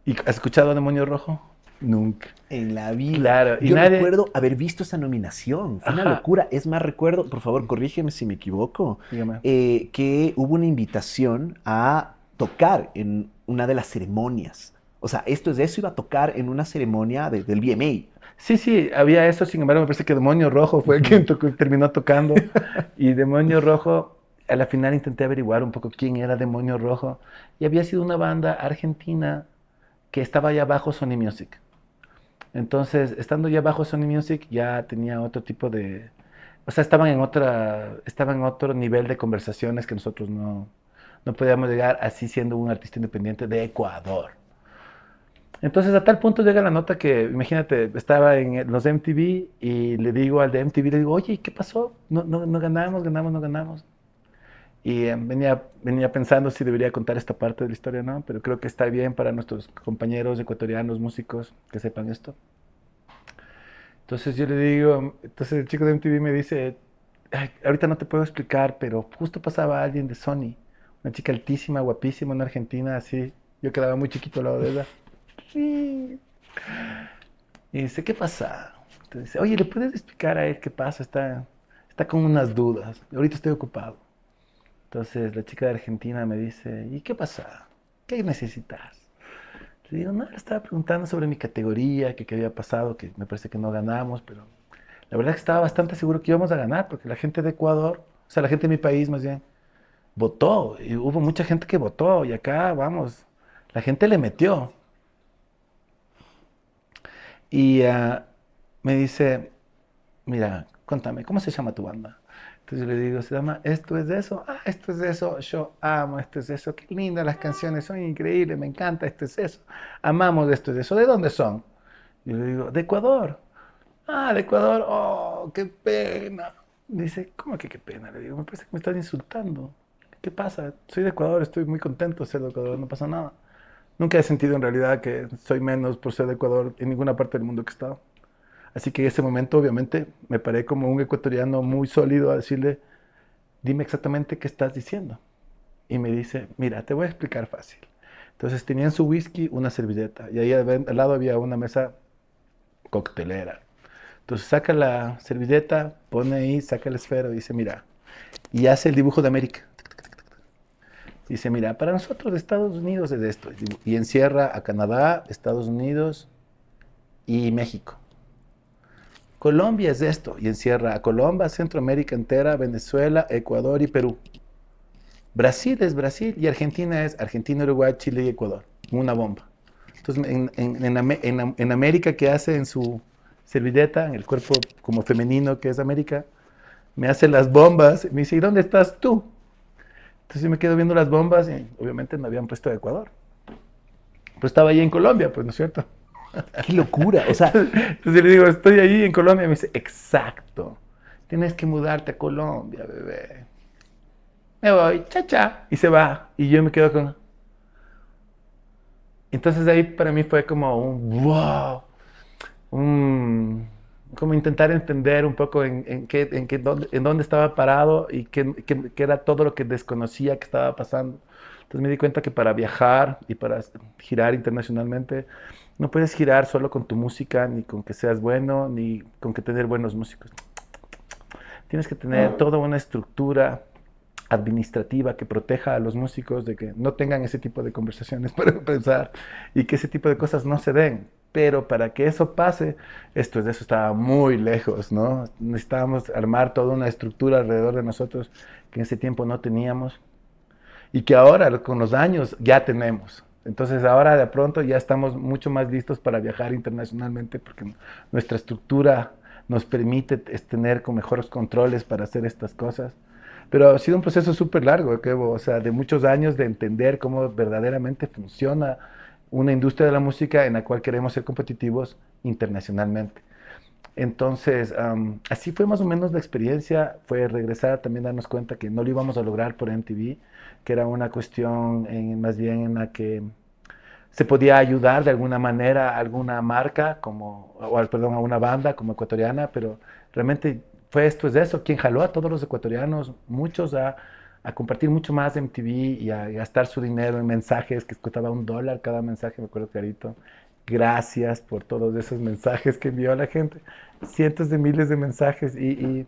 [SPEAKER 2] ¿Y has escuchado a Demonio Rojo? Nunca.
[SPEAKER 1] En la vida.
[SPEAKER 2] Claro, y
[SPEAKER 1] Yo
[SPEAKER 2] nadie.
[SPEAKER 1] recuerdo haber visto esa nominación. Fue una
[SPEAKER 2] Ajá,
[SPEAKER 1] locura. Es más, recuerdo, por favor, corrígeme si me equivoco,
[SPEAKER 2] dígame.
[SPEAKER 1] que hubo una invitación a tocar en una de las ceremonias. O sea, esto es de eso, iba a tocar en una ceremonia del VMA.
[SPEAKER 2] Sí, sí, había eso, sin embargo, me parece que Demonio Rojo fue
[SPEAKER 1] Ujú.
[SPEAKER 2] quien terminó tocando. Y Demonio Rojo, a la final intenté averiguar un poco quién era Demonio Rojo. Y había sido una banda argentina que estaba allá abajo Sony Music. Entonces, estando ya bajo Sony Music, ya tenía otro tipo de. O sea, estaban en otro nivel de conversaciones que nosotros no podíamos llegar así siendo un artista independiente de Ecuador. Entonces, a tal punto llega la nota que, imagínate, estaba en los MTV y le digo al de MTV, le digo, oye, ¿qué pasó? No ganamos. Y venía pensando si debería contar esta parte de la historia, ¿no? Pero creo que está bien para nuestros compañeros ecuatorianos, músicos, que sepan esto. Entonces yo le digo, entonces el chico de MTV me dice, "Ay, ahorita no te puedo explicar, pero justo pasaba alguien de Sony, una chica altísima, guapísima, una argentina, así. Yo quedaba muy chiquito al lado de ella. Sí. Y dice, ¿qué pasa? Entonces dice, oye, ¿le puedes explicar a él qué pasa? Está con unas dudas. Ahorita estoy ocupado. Entonces la chica de Argentina me dice, ¿y qué pasa? ¿Qué necesitas? Le digo, no, le estaba preguntando sobre mi categoría, que qué había pasado, que me parece que no ganamos, pero la verdad es que estaba bastante seguro que íbamos a ganar, porque la gente de Ecuador, o sea, la gente de mi país más bien, votó, y hubo mucha gente que votó, y acá, vamos, la gente le metió. Y me dice, mira, Contame, ¿cómo se llama tu banda? Entonces yo le digo, se llama Esto es de eso. Ah, Esto es de eso. Yo amo Esto es de eso. Qué lindas las canciones, son increíbles, me encanta Esto es eso. Amamos Esto es de eso. ¿De dónde son? Yo le digo, de Ecuador. Ah, de Ecuador. Oh, qué pena. Me dice, ¿cómo que qué pena? Le digo, me parece que me están insultando. ¿Qué pasa? Soy de Ecuador, estoy muy contento de ser de Ecuador, no pasa nada. Nunca he sentido en realidad que soy menos por ser de Ecuador en ninguna parte del mundo que he estado. Así que en ese momento, obviamente, me paré como un ecuatoriano muy sólido a decirle, dime exactamente qué estás diciendo. Y me dice, mira, te voy a explicar fácil. Entonces tenían su whisky, una servilleta, y ahí al lado había una mesa coctelera. Entonces saca la servilleta, pone ahí, saca el esfero y dice, mira, y hace el dibujo de América. Dice, mira, para nosotros Estados Unidos es esto. Y encierra a Canadá, Estados Unidos y México. Colombia es esto. Y encierra a Colombia, Centroamérica entera, Venezuela, Ecuador y Perú. Brasil es Brasil y Argentina es Argentina, Uruguay, Chile y Ecuador. Una bomba. Entonces, en América, ¿qué hace en su servilleta, en el cuerpo como femenino que es América? Me hace las bombas y me dice, ¿y dónde estás tú? Entonces yo me quedo viendo las bombas y obviamente me habían puesto de Ecuador. Pues estaba ahí en Colombia, pues, ¿no es cierto?
[SPEAKER 1] Qué locura. O sea,
[SPEAKER 2] Entonces le digo, estoy ahí en Colombia. Y me dice, exacto. Tienes que mudarte a Colombia, bebé. Me voy, cha, cha. Y se va. Y yo me quedo con... Entonces ahí para mí fue como un wow. Como intentar entender un poco en dónde estaba parado y qué era todo lo que desconocía que estaba pasando. Entonces me di cuenta que para viajar y para girar internacionalmente, no puedes girar solo con tu música, ni con que seas bueno, ni con que tener buenos músicos. Tienes que tener toda una estructura administrativa que proteja a los músicos de que no tengan ese tipo de conversaciones para empezar y que ese tipo de cosas no se den. Pero para que eso pase, esto de eso estaba muy lejos, ¿no? Necesitábamos armar toda una estructura alrededor de nosotros que en ese tiempo no teníamos y que ahora con los años ya tenemos. Entonces ahora de pronto ya estamos mucho más listos para viajar internacionalmente porque nuestra estructura nos permite tener con mejores controles para hacer estas cosas. Pero ha sido un proceso súper largo, Kevo, o sea, de muchos años de entender cómo verdaderamente funciona una industria de la música en la cual queremos ser competitivos internacionalmente. Entonces, así fue más o menos la experiencia, fue regresar también darnos cuenta que no lo íbamos a lograr por MTV, que era una cuestión más bien en la que se podía ayudar de alguna manera a alguna marca, perdón, a una banda como ecuatoriana, pero realmente fue esto es eso, quien jaló a todos los ecuatorianos, muchos a compartir mucho más MTV y a gastar su dinero en mensajes que costaba $1 cada mensaje, me acuerdo clarito. Gracias por todos esos mensajes que envió la gente, cientos de miles de mensajes y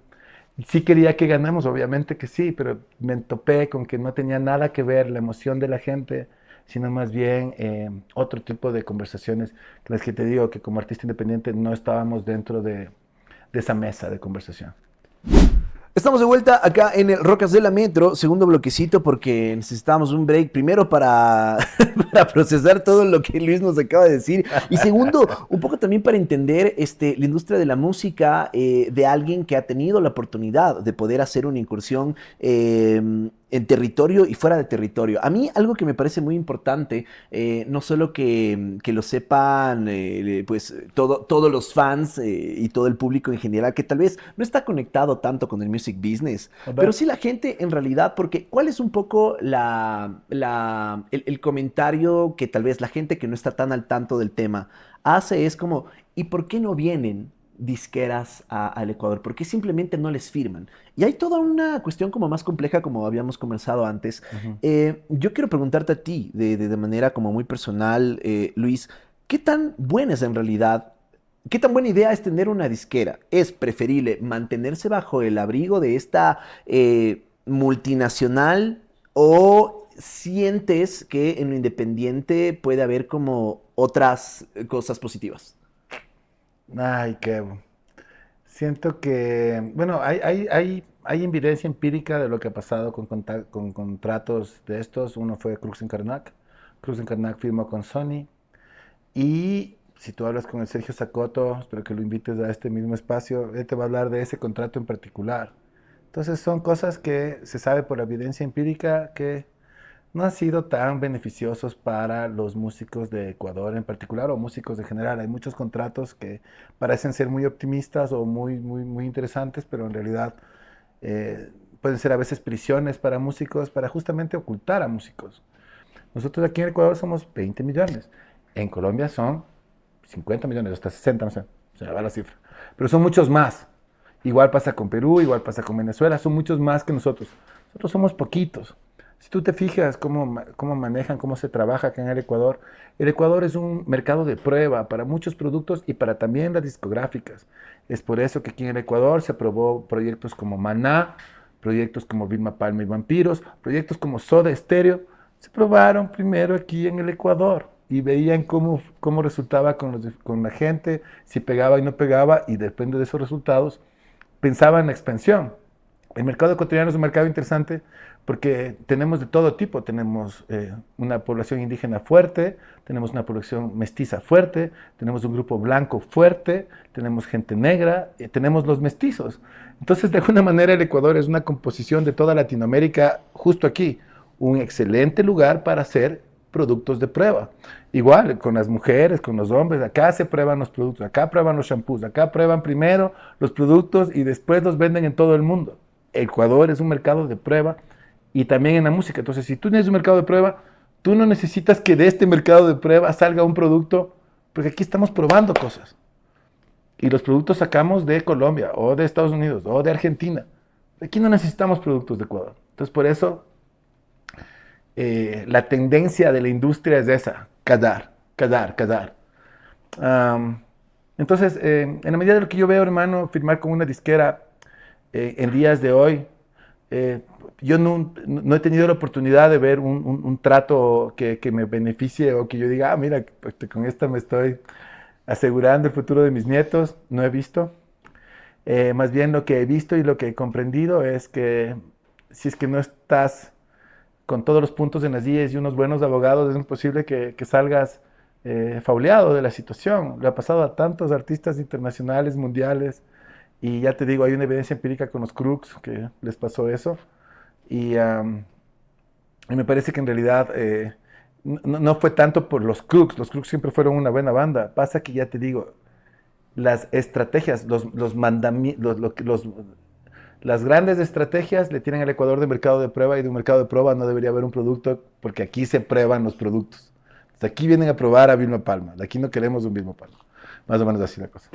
[SPEAKER 2] sí quería que ganamos, obviamente que sí, pero me topé con que no tenía nada que ver la emoción de la gente, sino más bien otro tipo de conversaciones, que las que te digo que como artista independiente no estábamos dentro de esa mesa de conversación.
[SPEAKER 1] estamos de vuelta acá en el Rocas de la Metro, segundo bloquecito, porque necesitábamos un break. Primero para, para procesar todo lo que Luis nos acaba de decir. Y segundo, un poco también para entender la industria de la música de alguien que ha tenido la oportunidad de poder hacer una incursión en territorio y fuera de territorio. A mí algo que me parece muy importante, no solo que lo sepan pues todos los fans y todo el público en general, que tal vez no está conectado tanto con el music business, pero sí la gente en realidad, porque ¿cuál es un poco el comentario que tal vez la gente que no está tan al tanto del tema hace? Es como, ¿y por qué no vienen disqueras al Ecuador? ¿Por qué simplemente no les firman? Y hay toda una cuestión como más compleja, como habíamos conversado antes. Yo quiero preguntarte a ti, de manera como muy personal, Luis, ¿qué tan buena es en realidad? ¿Qué tan buena idea es tener una disquera? ¿Es preferible mantenerse bajo el abrigo de esta multinacional o sientes que en lo independiente puede haber como otras cosas positivas?
[SPEAKER 2] Ay, qué... Siento que, bueno, hay evidencia empírica de lo que ha pasado con contratos de estos. Uno fue Cruz Karnak. Cruz Karnak firmó con Sony y si tú hablas con el Sergio Sacoto, espero que lo invites a este mismo espacio, él te va a hablar de ese contrato en particular. Entonces son cosas que se sabe por la evidencia empírica que no han sido tan beneficiosos para los músicos de Ecuador en particular o músicos en general. Hay muchos contratos que parecen ser muy optimistas o muy interesantes, pero en realidad eh, pueden ser a veces prisiones para músicos para justamente ocultar a músicos. Nosotros aquí en Ecuador somos 20 millones. En Colombia son 50 millones, hasta 60, no sé, se me va la cifra. Pero son muchos más. Igual pasa con Perú, igual pasa con Venezuela, son muchos más que nosotros. Nosotros somos poquitos. Si tú te fijas cómo manejan, cómo se trabaja acá en el Ecuador es un mercado de prueba para muchos productos y para también las discográficas. Es por eso que aquí en el Ecuador se aprobó proyectos como Maná, proyectos como Vilma Palma y Vampiros, proyectos como Soda Stereo, se probaron primero aquí en el Ecuador y veían cómo resultaba con la gente, si pegaba y no pegaba, y depende de esos resultados, pensaban en la expansión. El mercado ecuatoriano es un mercado interesante porque tenemos de todo tipo. Tenemos una población indígena fuerte, tenemos una población mestiza fuerte, tenemos un grupo blanco fuerte, tenemos gente negra, tenemos los mestizos. Entonces, de alguna manera, el Ecuador es una composición de toda Latinoamérica justo aquí. Un excelente lugar para hacer productos de prueba. Igual, con las mujeres, con los hombres, acá se prueban los productos, acá prueban los shampoos, acá prueban primero los productos y después los venden en todo el mundo. Ecuador es un mercado de prueba y también en la música. Entonces, si tú tienes un mercado de prueba, tú no necesitas que de este mercado de prueba salga un producto, porque aquí estamos probando cosas. Y los productos sacamos de Colombia, o de Estados Unidos, o de Argentina. Aquí no necesitamos productos de Ecuador. Entonces, por eso, la tendencia de la industria es esa, callar. Um, entonces, en la medida de lo que yo veo, hermano, firmar con una disquera en días de hoy, eh, yo no he tenido la oportunidad de ver un trato que me beneficie o que yo diga, mira, pues, con esta me estoy asegurando el futuro de mis nietos. No he visto. Más bien lo que he visto y lo que he comprendido es que si es que no estás con todos los puntos en las IES y unos buenos abogados, es imposible que salgas fauleado de la situación. Le ha pasado a tantos artistas internacionales, mundiales, y ya te digo, hay una evidencia empírica con los Crooks que les pasó eso. Y me parece que en realidad no fue tanto por los Crooks siempre fueron una buena banda. Pasa que ya te digo, las estrategias, las grandes estrategias le tienen al Ecuador de mercado de prueba y de un mercado de prueba no debería haber un producto porque aquí se prueban los productos. Entonces, aquí vienen a probar a Vilma Palma, de aquí no queremos un Vilma Palma. Más o menos así la cosa.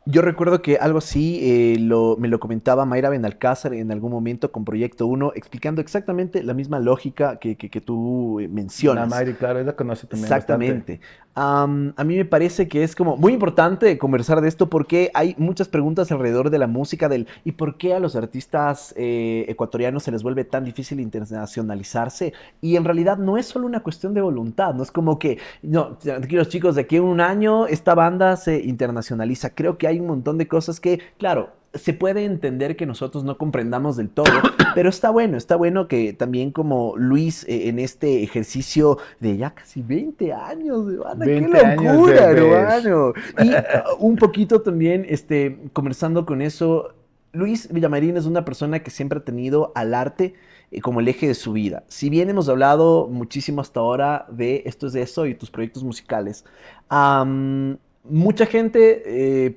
[SPEAKER 1] Yo recuerdo que algo así me lo comentaba Mayra Benalcázar en algún momento con Proyecto Uno, explicando exactamente la misma lógica que tú
[SPEAKER 2] La
[SPEAKER 1] mencionas.
[SPEAKER 2] Mayri, claro, ella conoce también bastante.
[SPEAKER 1] Exactamente. A mí me parece que es como muy importante conversar de esto porque hay muchas preguntas alrededor de la música, del ¿y por qué a los artistas ecuatorianos se les vuelve tan difícil internacionalizarse? Y en realidad no es solo una cuestión de voluntad, no es como que, no, tranquilos chicos, de aquí a un año esta banda se internacionaliza. Creo que hay un montón de cosas que, claro, se puede entender que nosotros no comprendamos del todo, pero está bueno que también como Luis en este ejercicio de ya casi 20 años, hermano, qué
[SPEAKER 2] 20 años de
[SPEAKER 1] locura,
[SPEAKER 2] ver.
[SPEAKER 1] hermano. Y un poquito también, conversando con eso, Luis Villamarín es una persona que siempre ha tenido al arte como el eje de su vida. Si bien hemos hablado muchísimo hasta ahora de Esto es de eso y tus proyectos musicales, mucha gente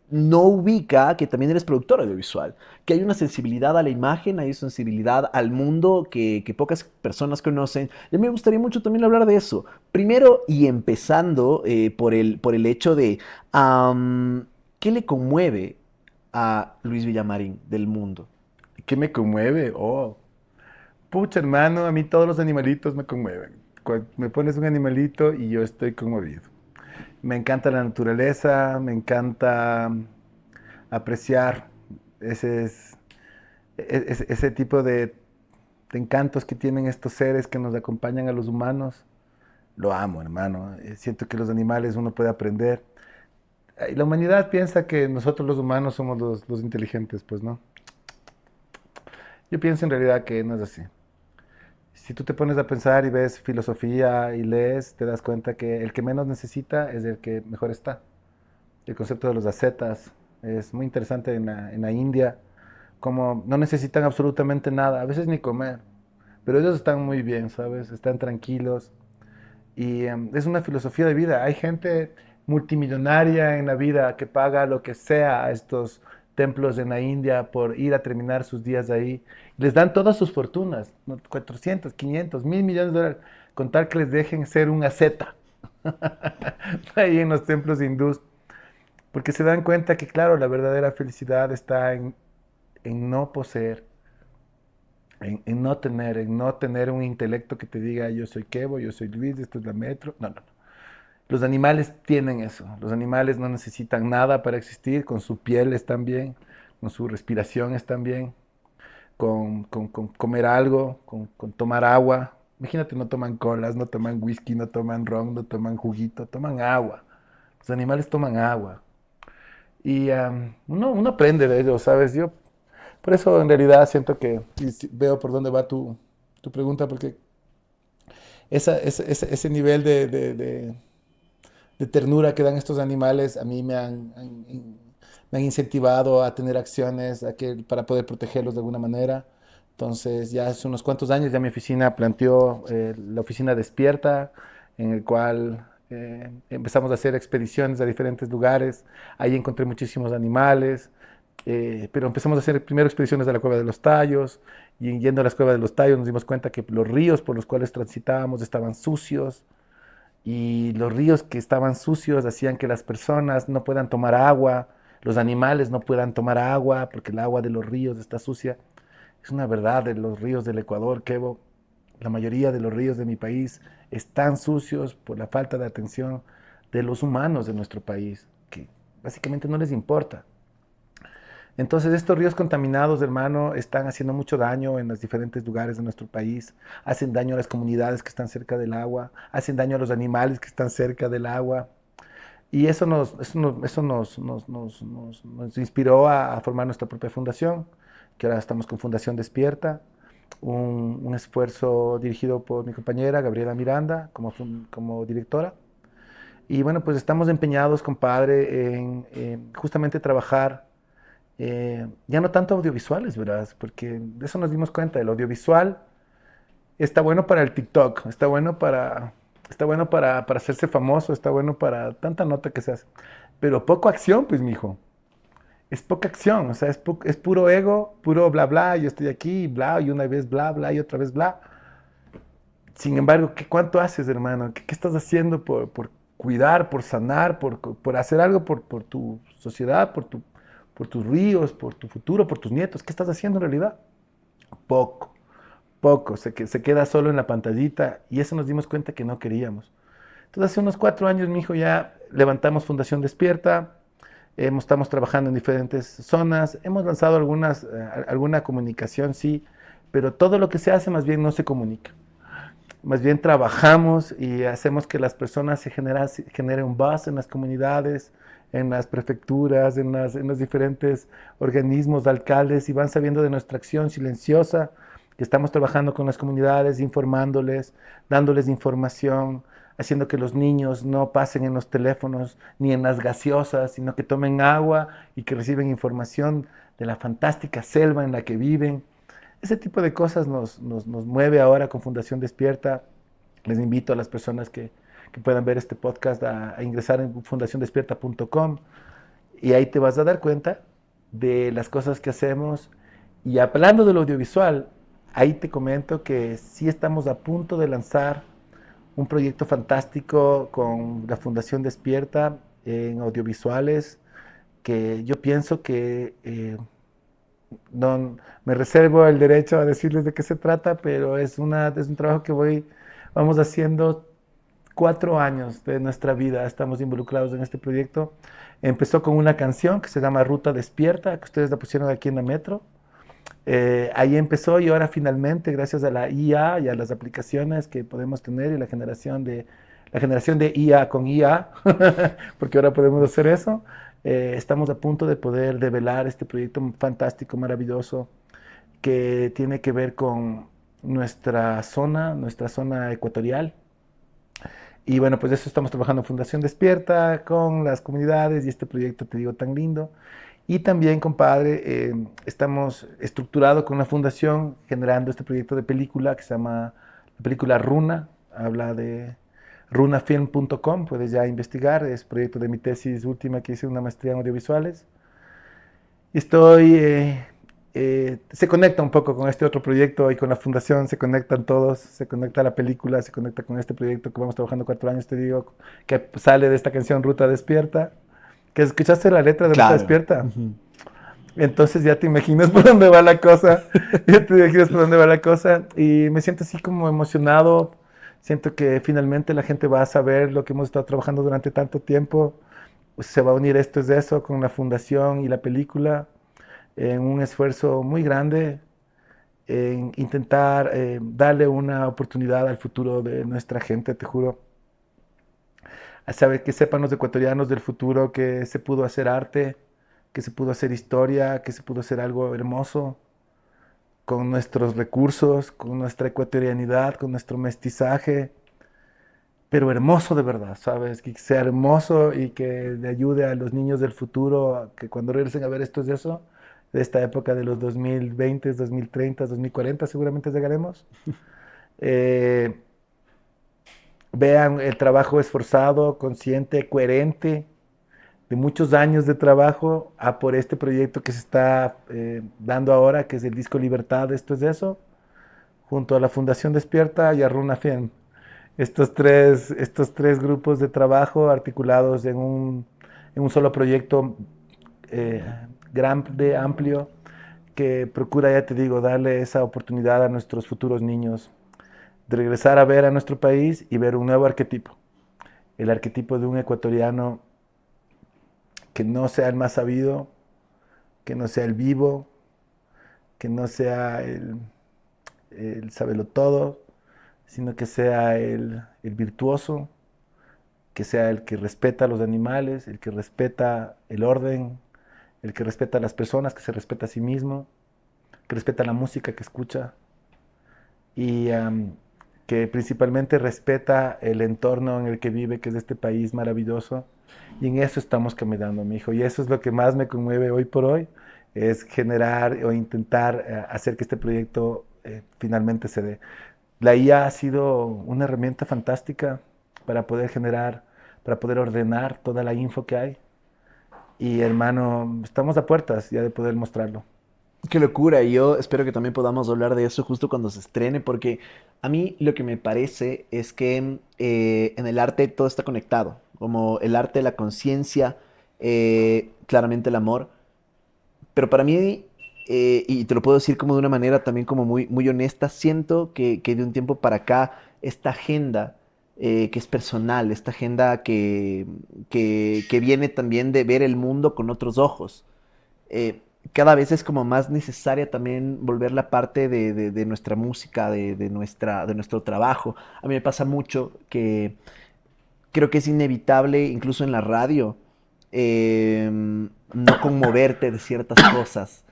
[SPEAKER 1] no ubica que también eres productor audiovisual, que hay una sensibilidad a la imagen, hay una sensibilidad al mundo que pocas personas conocen. Y a mí me gustaría mucho también hablar de eso. Primero y empezando por el hecho de ¿qué le conmueve a Luis Villamarín del mundo?
[SPEAKER 2] ¿Qué me conmueve? Oh, pucha, hermano, a mí todos los animalitos me conmueven. Cuando me pones un animalito y yo estoy conmovido. Me encanta la naturaleza, me encanta apreciar ese, es- ese tipo de encantos que tienen estos seres que nos acompañan a los humanos. Lo amo, hermano. Siento que los animales uno puede aprender. Y la humanidad piensa que nosotros los humanos somos los inteligentes, pues no. Yo pienso en realidad que no es así. Si tú te pones a pensar y ves filosofía y lees, te das cuenta que el que menos necesita es el que mejor está. El concepto de los ascetas es muy interesante en la India, como no necesitan absolutamente nada, a veces ni comer, pero ellos están muy bien, ¿sabes? Están tranquilos y es una filosofía de vida. Hay gente multimillonaria en la vida que paga lo que sea a estos templos en la India por ir a terminar sus días ahí. Les dan todas sus fortunas, ¿no? 400, 500, 1.000 millones de dólares, con tal que les dejen ser un asceta ahí en los templos hindús. Porque se dan cuenta que, claro, la verdadera felicidad está en no poseer, en no tener un intelecto que te diga yo soy Kevo, yo soy Luis, esto es la metro. No, no, no. Los animales tienen eso. Los animales no necesitan nada para existir. Con su piel están bien, con su respiración están bien, con comer algo, con tomar agua. Imagínate, no toman colas, no toman whisky, no toman ron, no toman juguito, toman agua. Los animales toman agua. Y uno aprende de ellos, ¿sabes? Yo por eso en realidad siento que, y veo por dónde va tu pregunta, porque ese nivel de ternura que dan estos animales a mí me han incentivado a tener acciones para poder protegerlos de alguna manera. Entonces ya hace unos cuantos años ya mi oficina planteó la oficina Despierta, en el cual empezamos a hacer expediciones a diferentes lugares. Ahí encontré muchísimos animales, pero empezamos a hacer primero expediciones a la Cueva de los Tallos, y yendo a las Cuevas de los Tallos nos dimos cuenta que los ríos por los cuales transitábamos estaban sucios, y los ríos que estaban sucios hacían que las personas no puedan tomar agua, los animales no puedan tomar agua porque el agua de los ríos está sucia. Es una verdad de los ríos del Ecuador, Kevo. La mayoría de los ríos de mi país están sucios por la falta de atención de los humanos de nuestro país, que básicamente no les importa. Entonces estos ríos contaminados, hermano, están haciendo mucho daño en los diferentes lugares de nuestro país, hacen daño a las comunidades que están cerca del agua, hacen daño a los animales que están cerca del agua. Y eso nos inspiró a formar nuestra propia fundación, que ahora estamos con Fundación Despierta, un esfuerzo dirigido por mi compañera Gabriela Miranda como directora. Y bueno, pues estamos empeñados, compadre, en justamente trabajar ya no tanto audiovisuales, ¿verdad? Porque de eso nos dimos cuenta. El audiovisual está bueno para el TikTok, está bueno para hacerse famoso, está bueno para tanta nota que se hace. Pero poco acción, pues, mijo. Es poca acción, o sea, es puro ego, puro bla bla, yo estoy aquí, bla, y una vez bla bla, y otra vez bla. Sin embargo, ¿cuánto haces, hermano? ¿Qué estás haciendo por cuidar, por sanar, por hacer algo por tu sociedad, por tus ríos, por tu futuro, por tus nietos? ¿Qué estás haciendo en realidad? Poco, poco. Se queda solo en la pantallita, y eso nos dimos cuenta que no queríamos. Entonces, hace unos 4 años, mi hijo, ya levantamos Fundación Despierta. Estamos trabajando en diferentes zonas. Hemos lanzado alguna comunicación, sí, pero todo lo que se hace más bien no se comunica. Más bien trabajamos y hacemos que las personas generen un buzz en las comunidades, en las prefecturas, en los diferentes organismos de alcaldes, y van sabiendo de nuestra acción silenciosa, que estamos trabajando con las comunidades, informándoles, dándoles información, haciendo que los niños no pasen en los teléfonos ni en las gaseosas, sino que tomen agua y que reciben información de la fantástica selva en la que viven. Ese tipo de cosas nos mueve ahora con Fundación Despierta. Les invito a las personas que puedan ver este podcast a ingresar en fundaciondespierta.com, y ahí te vas a dar cuenta de las cosas que hacemos. Y hablando del audiovisual, ahí te comento que sí estamos a punto de lanzar un proyecto fantástico con la Fundación Despierta en audiovisuales, que yo pienso que no, me reservo el derecho a decirles de qué se trata, pero es un trabajo que vamos haciendo 4 años de nuestra vida. Estamos involucrados en este proyecto. Empezó con una canción que se llama Ruta Despierta, que ustedes la pusieron aquí en la metro. Ahí empezó, y ahora finalmente, gracias a la IA y a las aplicaciones que podemos tener, y la generación de IA con IA, porque ahora podemos hacer eso, estamos a punto de poder develar este proyecto fantástico, maravilloso, que tiene que ver nuestra zona ecuatorial. Y bueno, pues de eso estamos trabajando en Fundación Despierta, con las comunidades y este proyecto, te digo, tan lindo. Y también, compadre, estamos estructurados con una fundación generando este proyecto de película que se llama la película Runa, habla de runafilm.com, puedes ya investigar, es proyecto de mi tesis última que hice, una maestría en audiovisuales. Y se conecta un poco con este otro proyecto y con la fundación, se conectan todos, se conecta la película, se conecta con este proyecto que vamos trabajando 4 años, te digo, que sale de esta canción Ruta Despierta, que escuchaste la letra de Ruta
[SPEAKER 1] Claro.
[SPEAKER 2] Despierta.
[SPEAKER 1] Ujú.
[SPEAKER 2] Entonces ya te imaginas por dónde va la cosa, ya te imaginas por dónde va la cosa y me siento así como emocionado, siento que finalmente la gente va a saber lo que hemos estado trabajando durante tanto tiempo, pues se va a unir esto es de eso con la fundación y la película en un esfuerzo muy grande en intentar darle una oportunidad al futuro de nuestra gente, te juro, a saber que sepan los ecuatorianos del futuro que se pudo hacer arte, que se pudo hacer historia, que se pudo hacer algo hermoso con nuestros recursos, con nuestra ecuatorianidad, con nuestro mestizaje, pero hermoso de verdad, ¿sabes? Que sea hermoso y que le ayude a los niños del futuro a que cuando regresen a ver esto es eso, de esta época de los 2020, 2030, 2040 seguramente llegaremos. Eh, Vean el trabajo esforzado, consciente, coherente de muchos años de trabajo a por este proyecto que se está dando ahora, que es el disco Libertad, esto es eso, junto a la Fundación Despierta y a Runa Film. Estos tres grupos de trabajo articulados en un solo proyecto eh, grande, amplio, que procura, ya te digo, darle esa oportunidad a nuestros futuros niños de regresar a ver a nuestro país y ver un nuevo arquetipo. El arquetipo de un ecuatoriano que no sea el más sabido, que no sea el vivo, que no sea el sabelo todo, sino que sea el virtuoso, que sea el que respeta a los animales, el que respeta el orden, el que respeta a las personas, que se respeta a sí mismo, que respeta la música que escucha y que principalmente respeta el entorno en el que vive, que es este país maravilloso. Y en eso estamos caminando, mi hijo. Y eso es lo que más me conmueve hoy por hoy, es generar o intentar hacer que este proyecto finalmente se dé. La IA ha sido una herramienta fantástica para poder generar, para poder ordenar toda la info que hay. Y hermano, estamos a puertas ya de poder mostrarlo.
[SPEAKER 1] Qué locura, y yo espero que también podamos hablar de eso justo cuando se estrene, porque a mí lo que me parece es que en el arte todo está conectado, como el arte, la conciencia, claramente el amor, pero para mí, y te lo puedo decir como de una manera también como muy, muy honesta, siento que de un tiempo para acá esta agenda que es personal, esta agenda que viene también de ver el mundo con otros ojos, eh, cada vez es como más necesaria también volver la parte de nuestra música, de nuestro trabajo. A mí me pasa mucho que creo que es inevitable, incluso en la radio, no conmoverte de ciertas cosas.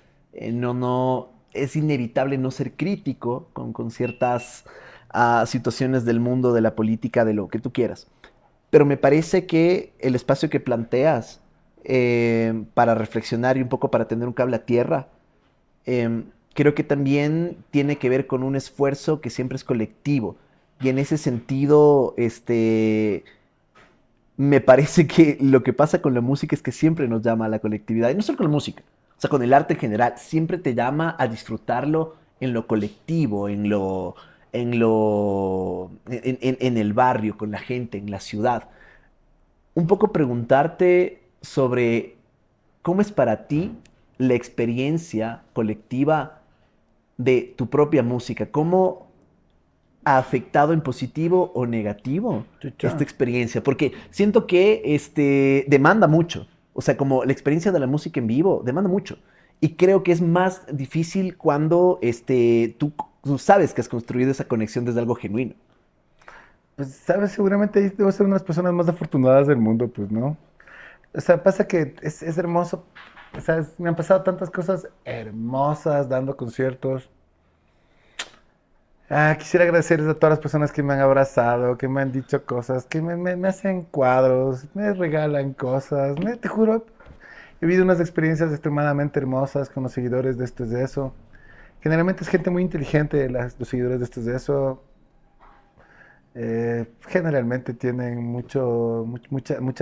[SPEAKER 1] No, es inevitable no ser crítico con ciertas situaciones del mundo, de la política, de lo que tú quieras. Pero me parece que el espacio que planteas para reflexionar y un poco para tener un cable a tierra, creo que también tiene que ver con un esfuerzo que siempre es colectivo. Y en ese sentido, me parece que lo que pasa con la música es que siempre nos llama a la colectividad. Y no solo con la música, o sea, con el arte en general, siempre te llama a disfrutarlo en lo colectivo, en el barrio, con la gente, en la ciudad. Un poco preguntarte sobre cómo es para ti la experiencia colectiva de tu propia música. ¿Cómo ha afectado en positivo o negativo esta
[SPEAKER 2] Chucha.
[SPEAKER 1] experiencia? Porque siento que demanda mucho. O sea, como la experiencia de la música en vivo demanda mucho. Y creo que es más difícil cuando tú sabes que has construido esa conexión desde algo genuino.
[SPEAKER 2] Pues, sabes, seguramente ahí debo ser una de las personas más afortunadas del mundo, pues, ¿no? O sea, pasa que es hermoso. O sea, me han pasado tantas cosas hermosas dando conciertos. Quisiera agradecerles a todas las personas que me han abrazado, que me han dicho cosas, que me hacen cuadros, me regalan cosas. Te juro, he vivido unas experiencias extremadamente hermosas con los seguidores de Esto es de Eso. Generalmente es gente muy inteligente, los seguidores de Esto es de Eso. Generalmente tienen mucha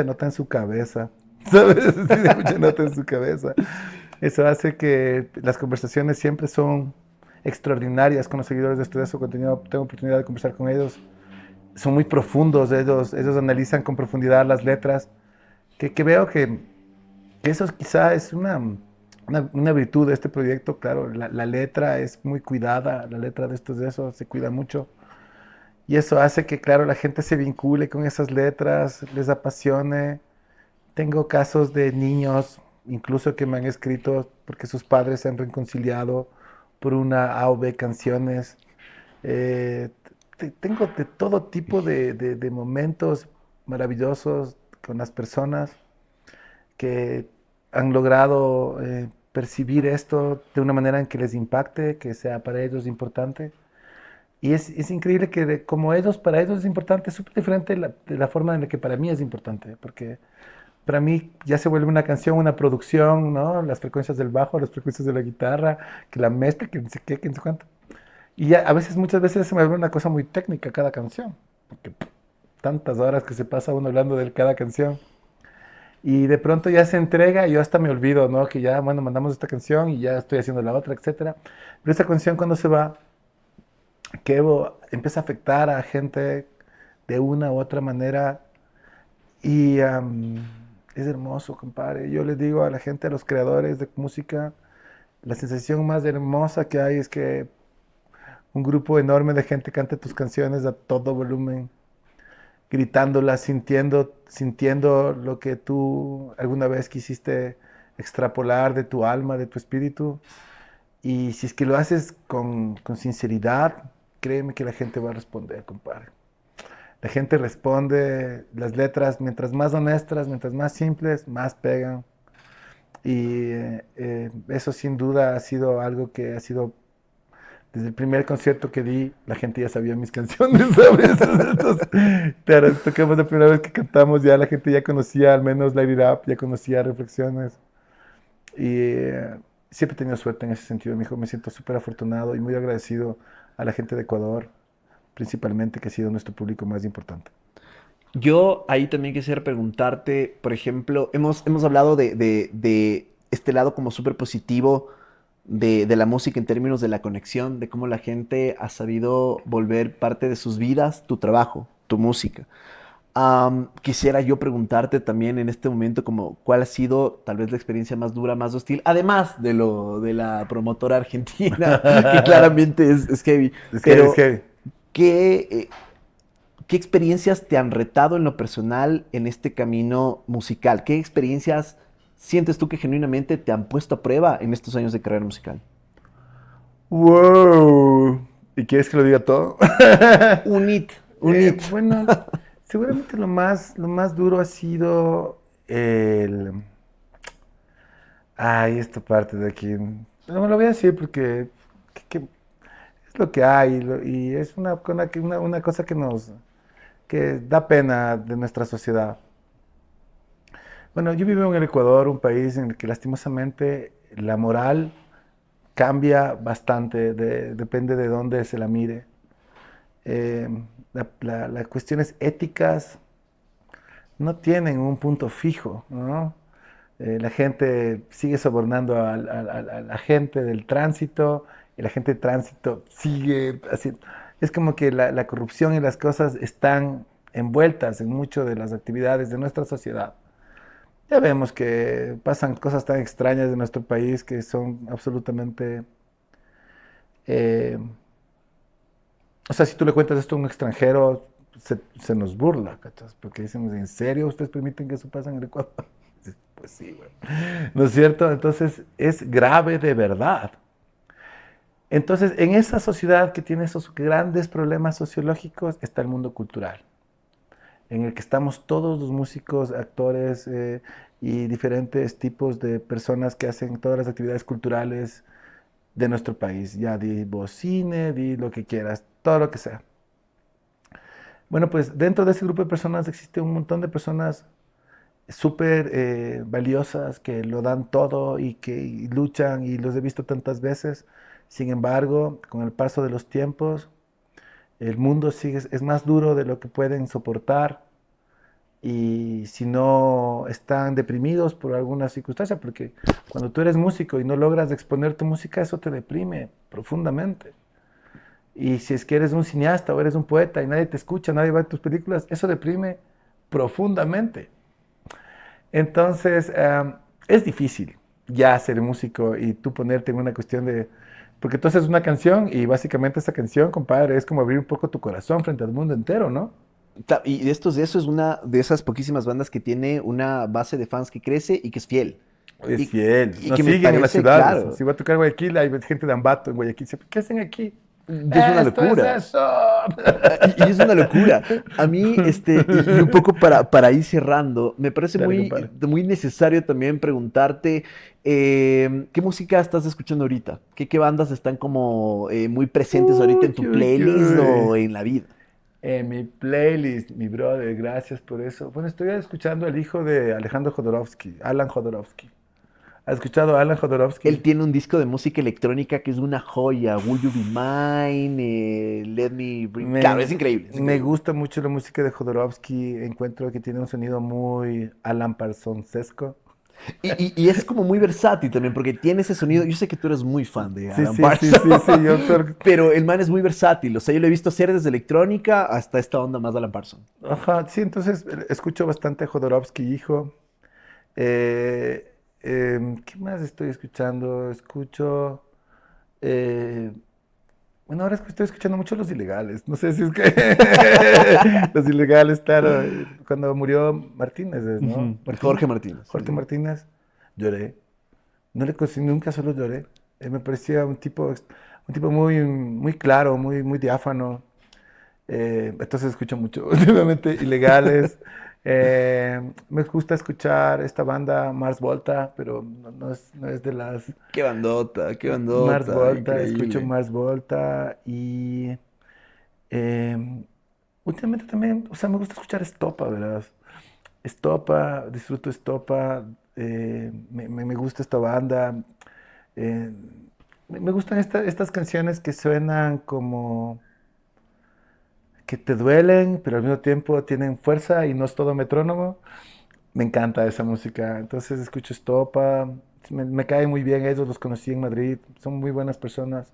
[SPEAKER 2] nota en su cabeza, ¿sabes? Tienen mucha nota en su cabeza. Eso hace que las conversaciones siempre son extraordinarias con los seguidores de Estudios Contenido. Tengo oportunidad de conversar con ellos. Son muy profundos, ellos analizan con profundidad las letras, que veo que eso quizá es una virtud de este proyecto. Claro, la letra es muy cuidada, la letra de Estos de Eso se cuida mucho. Y eso hace que, claro, la gente se vincule con esas letras, les apasione. Tengo casos de niños, incluso que me han escrito porque sus padres se han reconciliado por una A o B canciones. Eh, Tengo de todo tipo de momentos maravillosos con las personas que han logrado percibir esto de una manera en que les impacte, que sea para ellos importante. Y es increíble que como ellos, para ellos es importante, es súper diferente de la forma en la que para mí es importante, porque para mí ya se vuelve una canción, una producción, ¿no? Las frecuencias del bajo, las frecuencias de la guitarra, que la mezcla, que no sé qué, que no sé cuánto. Y ya a veces, muchas veces se me vuelve una cosa muy técnica cada canción, porque tantas horas que se pasa uno hablando de cada canción. Y de pronto ya se entrega y yo hasta me olvido, ¿no? Que ya, bueno, mandamos esta canción y ya estoy haciendo la otra, etcétera. Pero esa canción cuando se va, que empieza a afectar a gente de una u otra manera y es hermoso, compadre. Yo les digo a la gente, a los creadores de música, la sensación más hermosa que hay es que un grupo enorme de gente cante tus canciones a todo volumen, gritándolas, sintiendo lo que tú alguna vez quisiste extrapolar de tu alma, de tu espíritu. Y si es que lo haces con sinceridad, créeme que la gente va a responder, compadre. La gente responde, las letras, mientras más honestas, mientras más simples, más pegan. Y eso sin duda ha sido algo que ha sido, desde el primer concierto que di, la gente ya sabía mis canciones, ¿sabes? Entonces, claro, tocamos la primera vez que cantamos, ya la gente ya conocía al menos Light It Up, ya conocía Reflexiones. Y siempre he tenido suerte en ese sentido, mi hijo. Me siento súper afortunado y muy agradecido a la gente de Ecuador, principalmente, que ha sido nuestro público más importante.
[SPEAKER 1] Yo ahí también quisiera preguntarte, por ejemplo, hemos hablado de este lado como súper positivo de la música en términos de la conexión, de cómo la gente ha sabido volver parte de sus vidas, tu trabajo, tu música. Quisiera yo preguntarte también en este momento como cuál ha sido tal vez la experiencia más dura, más hostil, además de la promotora argentina, que claramente es heavy,
[SPEAKER 2] Es que, es
[SPEAKER 1] pero
[SPEAKER 2] que,
[SPEAKER 1] ¿qué, qué experiencias te han retado en lo personal en este camino musical? ¿Qué experiencias sientes tú que genuinamente te han puesto a prueba en estos años de carrera musical?
[SPEAKER 2] wow. ¿Y quieres que lo diga todo?
[SPEAKER 1] Un hit, un hit.
[SPEAKER 2] Bueno, seguramente lo más duro ha sido el... Ay, esta parte de aquí. No me lo voy a decir porque que es lo que hay y es una cosa que da pena de nuestra sociedad. Bueno, yo vivo en el Ecuador, un país en el que lastimosamente la moral cambia bastante, depende de dónde se la mire. Eh, las cuestiones éticas no tienen un punto fijo, ¿no? La gente sigue sobornando a la gente del tránsito y la gente del tránsito sigue haciendo... Es como que la corrupción y las cosas están envueltas en muchas de las actividades de nuestra sociedad. Ya vemos que pasan cosas tan extrañas de nuestro país que son absolutamente... eh, o sea, si tú le cuentas esto a un extranjero, se nos burla, ¿cachas? Porque dicen, ¿en serio ustedes permiten que eso pase en el Ecuador? Pues sí, güey. ¿No es cierto? Entonces es grave de verdad. Entonces, en esa sociedad que tiene esos grandes problemas sociológicos está el mundo cultural, en el que estamos todos los músicos, actores y diferentes tipos de personas que hacen todas las actividades culturales de nuestro país. Ya di vos cine, di lo que quieras, todo lo que sea. Bueno, pues dentro de ese grupo de personas existe un montón de personas súper valiosas que lo dan todo y que luchan y los he visto tantas veces. Sin embargo, con el paso de los tiempos, el mundo sigue, es más duro de lo que pueden soportar y si no están deprimidos por alguna circunstancia, porque cuando tú eres músico y no logras exponer tu música, eso te deprime profundamente. Y si es que eres un cineasta o eres un poeta y nadie te escucha, nadie va a tus películas, eso deprime profundamente. Entonces, es difícil ya ser músico y tú ponerte en una cuestión de... Porque tú haces una canción y básicamente esa canción, compadre, es como abrir un poco tu corazón frente al mundo entero, ¿no?
[SPEAKER 1] Y de eso es una de esas poquísimas bandas que tiene una base de fans que crece y que es fiel.
[SPEAKER 2] Es
[SPEAKER 1] Y,
[SPEAKER 2] fiel.
[SPEAKER 1] y
[SPEAKER 2] Nos
[SPEAKER 1] que me
[SPEAKER 2] siguen en las
[SPEAKER 1] parece,
[SPEAKER 2] ciudades.
[SPEAKER 1] claro,
[SPEAKER 2] Si va a tocar Guayaquil, hay gente de Ambato en Guayaquil. Dice, ¿qué hacen aquí?
[SPEAKER 1] es una
[SPEAKER 2] Esto es
[SPEAKER 1] locura.
[SPEAKER 2] eso.
[SPEAKER 1] Y es una locura. A mí, y un poco para ir cerrando, me parece
[SPEAKER 2] Dale, compadre.
[SPEAKER 1] muy necesario también preguntarte ¿qué música estás escuchando ahorita? ¿Qué bandas están como muy presentes ahorita en
[SPEAKER 2] Uy,
[SPEAKER 1] tu
[SPEAKER 2] uy,
[SPEAKER 1] playlist
[SPEAKER 2] uy.
[SPEAKER 1] o en la vida?
[SPEAKER 2] En mi playlist, mi brother, gracias por eso. Bueno, estoy escuchando al hijo de Alejandro Jodorowsky, Alan Jodorowsky. ¿Has escuchado a Alan
[SPEAKER 1] Él
[SPEAKER 2] Jodorowsky?
[SPEAKER 1] tiene un disco de música electrónica que es una joya, Will You Be Mine, Let Me Bring... Claro,
[SPEAKER 2] Me,
[SPEAKER 1] es
[SPEAKER 2] me
[SPEAKER 1] increíble.
[SPEAKER 2] gusta mucho la música de Jodorowsky. Encuentro que tiene un sonido muy Alan Parsonsesco.
[SPEAKER 1] Y es como muy versátil también, porque tiene ese sonido. Yo sé que tú eres muy fan de
[SPEAKER 2] Sí,
[SPEAKER 1] Alan
[SPEAKER 2] sí, sí,
[SPEAKER 1] Parsons,
[SPEAKER 2] sí, sí.
[SPEAKER 1] pero el man es muy versátil. O sea, yo lo he visto hacer desde electrónica hasta esta onda más Alan Parsons.
[SPEAKER 2] Ajá, sí, entonces escucho bastante a Jodorowsky, hijo. Eh, ¿Qué más estoy escuchando? Escucho. eh, bueno, ahora es que estoy escuchando mucho Los Ilegales. No sé si es que. Los Ilegales, claro. Cuando murió Martínez, ¿no?
[SPEAKER 1] Ujú.
[SPEAKER 2] Martínez.
[SPEAKER 1] Jorge Martínez, sí,
[SPEAKER 2] Jorge
[SPEAKER 1] sí.
[SPEAKER 2] Martínez. Lloré. No le conocí nunca, solo lloré. Me parecía un tipo muy, muy claro, muy, muy diáfano. Entonces escucho mucho últimamente Ilegales. Me gusta escuchar esta banda Mars Volta, pero no es de las
[SPEAKER 1] Qué
[SPEAKER 2] Mars
[SPEAKER 1] bandota,
[SPEAKER 2] Volta. Escucho
[SPEAKER 1] increíble.
[SPEAKER 2] Mars Volta y eh, últimamente también, o sea, me gusta escuchar Estopa, ¿verdad? Estopa, disfruto Estopa, me gusta esta banda. eh, Me gustan estas canciones que suenan como que te duelen, pero al mismo tiempo tienen fuerza y no es todo metrónomo. Me encanta esa música. Entonces escucho Estopa. Me caen muy bien ellos, los conocí en Madrid. Son muy buenas personas.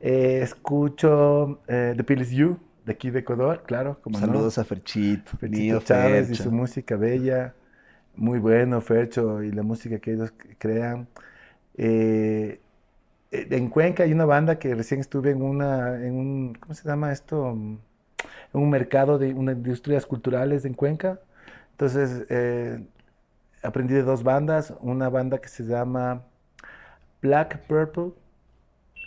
[SPEAKER 2] Escucho The Pill Is You, de aquí de Ecuador, claro, como no.
[SPEAKER 1] Saludos a Ferchito,
[SPEAKER 2] Ferchito
[SPEAKER 1] mío
[SPEAKER 2] Chávez y su
[SPEAKER 1] Fercho.
[SPEAKER 2] música bella. Muy bueno, Fercho, y la música que ellos crean. Eh, en Cuenca hay una banda que recién estuve en un, ¿cómo se llama esto? En un mercado de unas industrias culturales en Cuenca. Entonces, aprendí de dos bandas. Una banda que se llama Black Purple,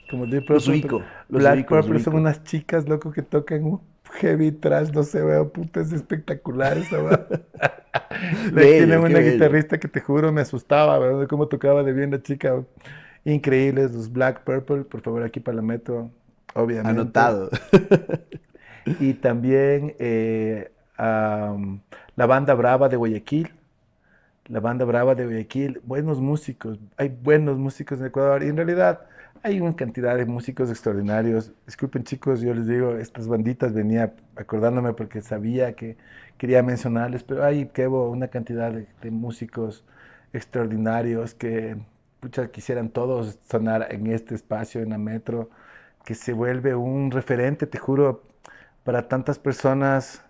[SPEAKER 2] como Deep Purple, pero
[SPEAKER 1] Los
[SPEAKER 2] Black
[SPEAKER 1] ubico, los
[SPEAKER 2] Purple son
[SPEAKER 1] ubico.
[SPEAKER 2] unas chicas, loco, que tocan un heavy trash, no sé, veo, puta, es espectacular esa banda. Tienen
[SPEAKER 1] Bello, qué
[SPEAKER 2] una
[SPEAKER 1] bello.
[SPEAKER 2] guitarrista que te juro me asustaba, ¿verdad? De cómo tocaba de bien la chica. Increíbles, los Black Purple, por favor, aquí para la metro, obviamente.
[SPEAKER 1] Anotado.
[SPEAKER 2] Y también la banda Brava de Guayaquil. La banda Brava de Guayaquil, buenos músicos, hay buenos músicos en Ecuador y en realidad hay una cantidad de músicos extraordinarios. Disculpen chicos, yo les digo, estas banditas venía acordándome porque sabía que quería mencionarles, pero hay, Kevo, una cantidad de músicos extraordinarios que pucha, quisieran todos sonar en este espacio, en la metro, que se vuelve un referente, te juro, para tantas personas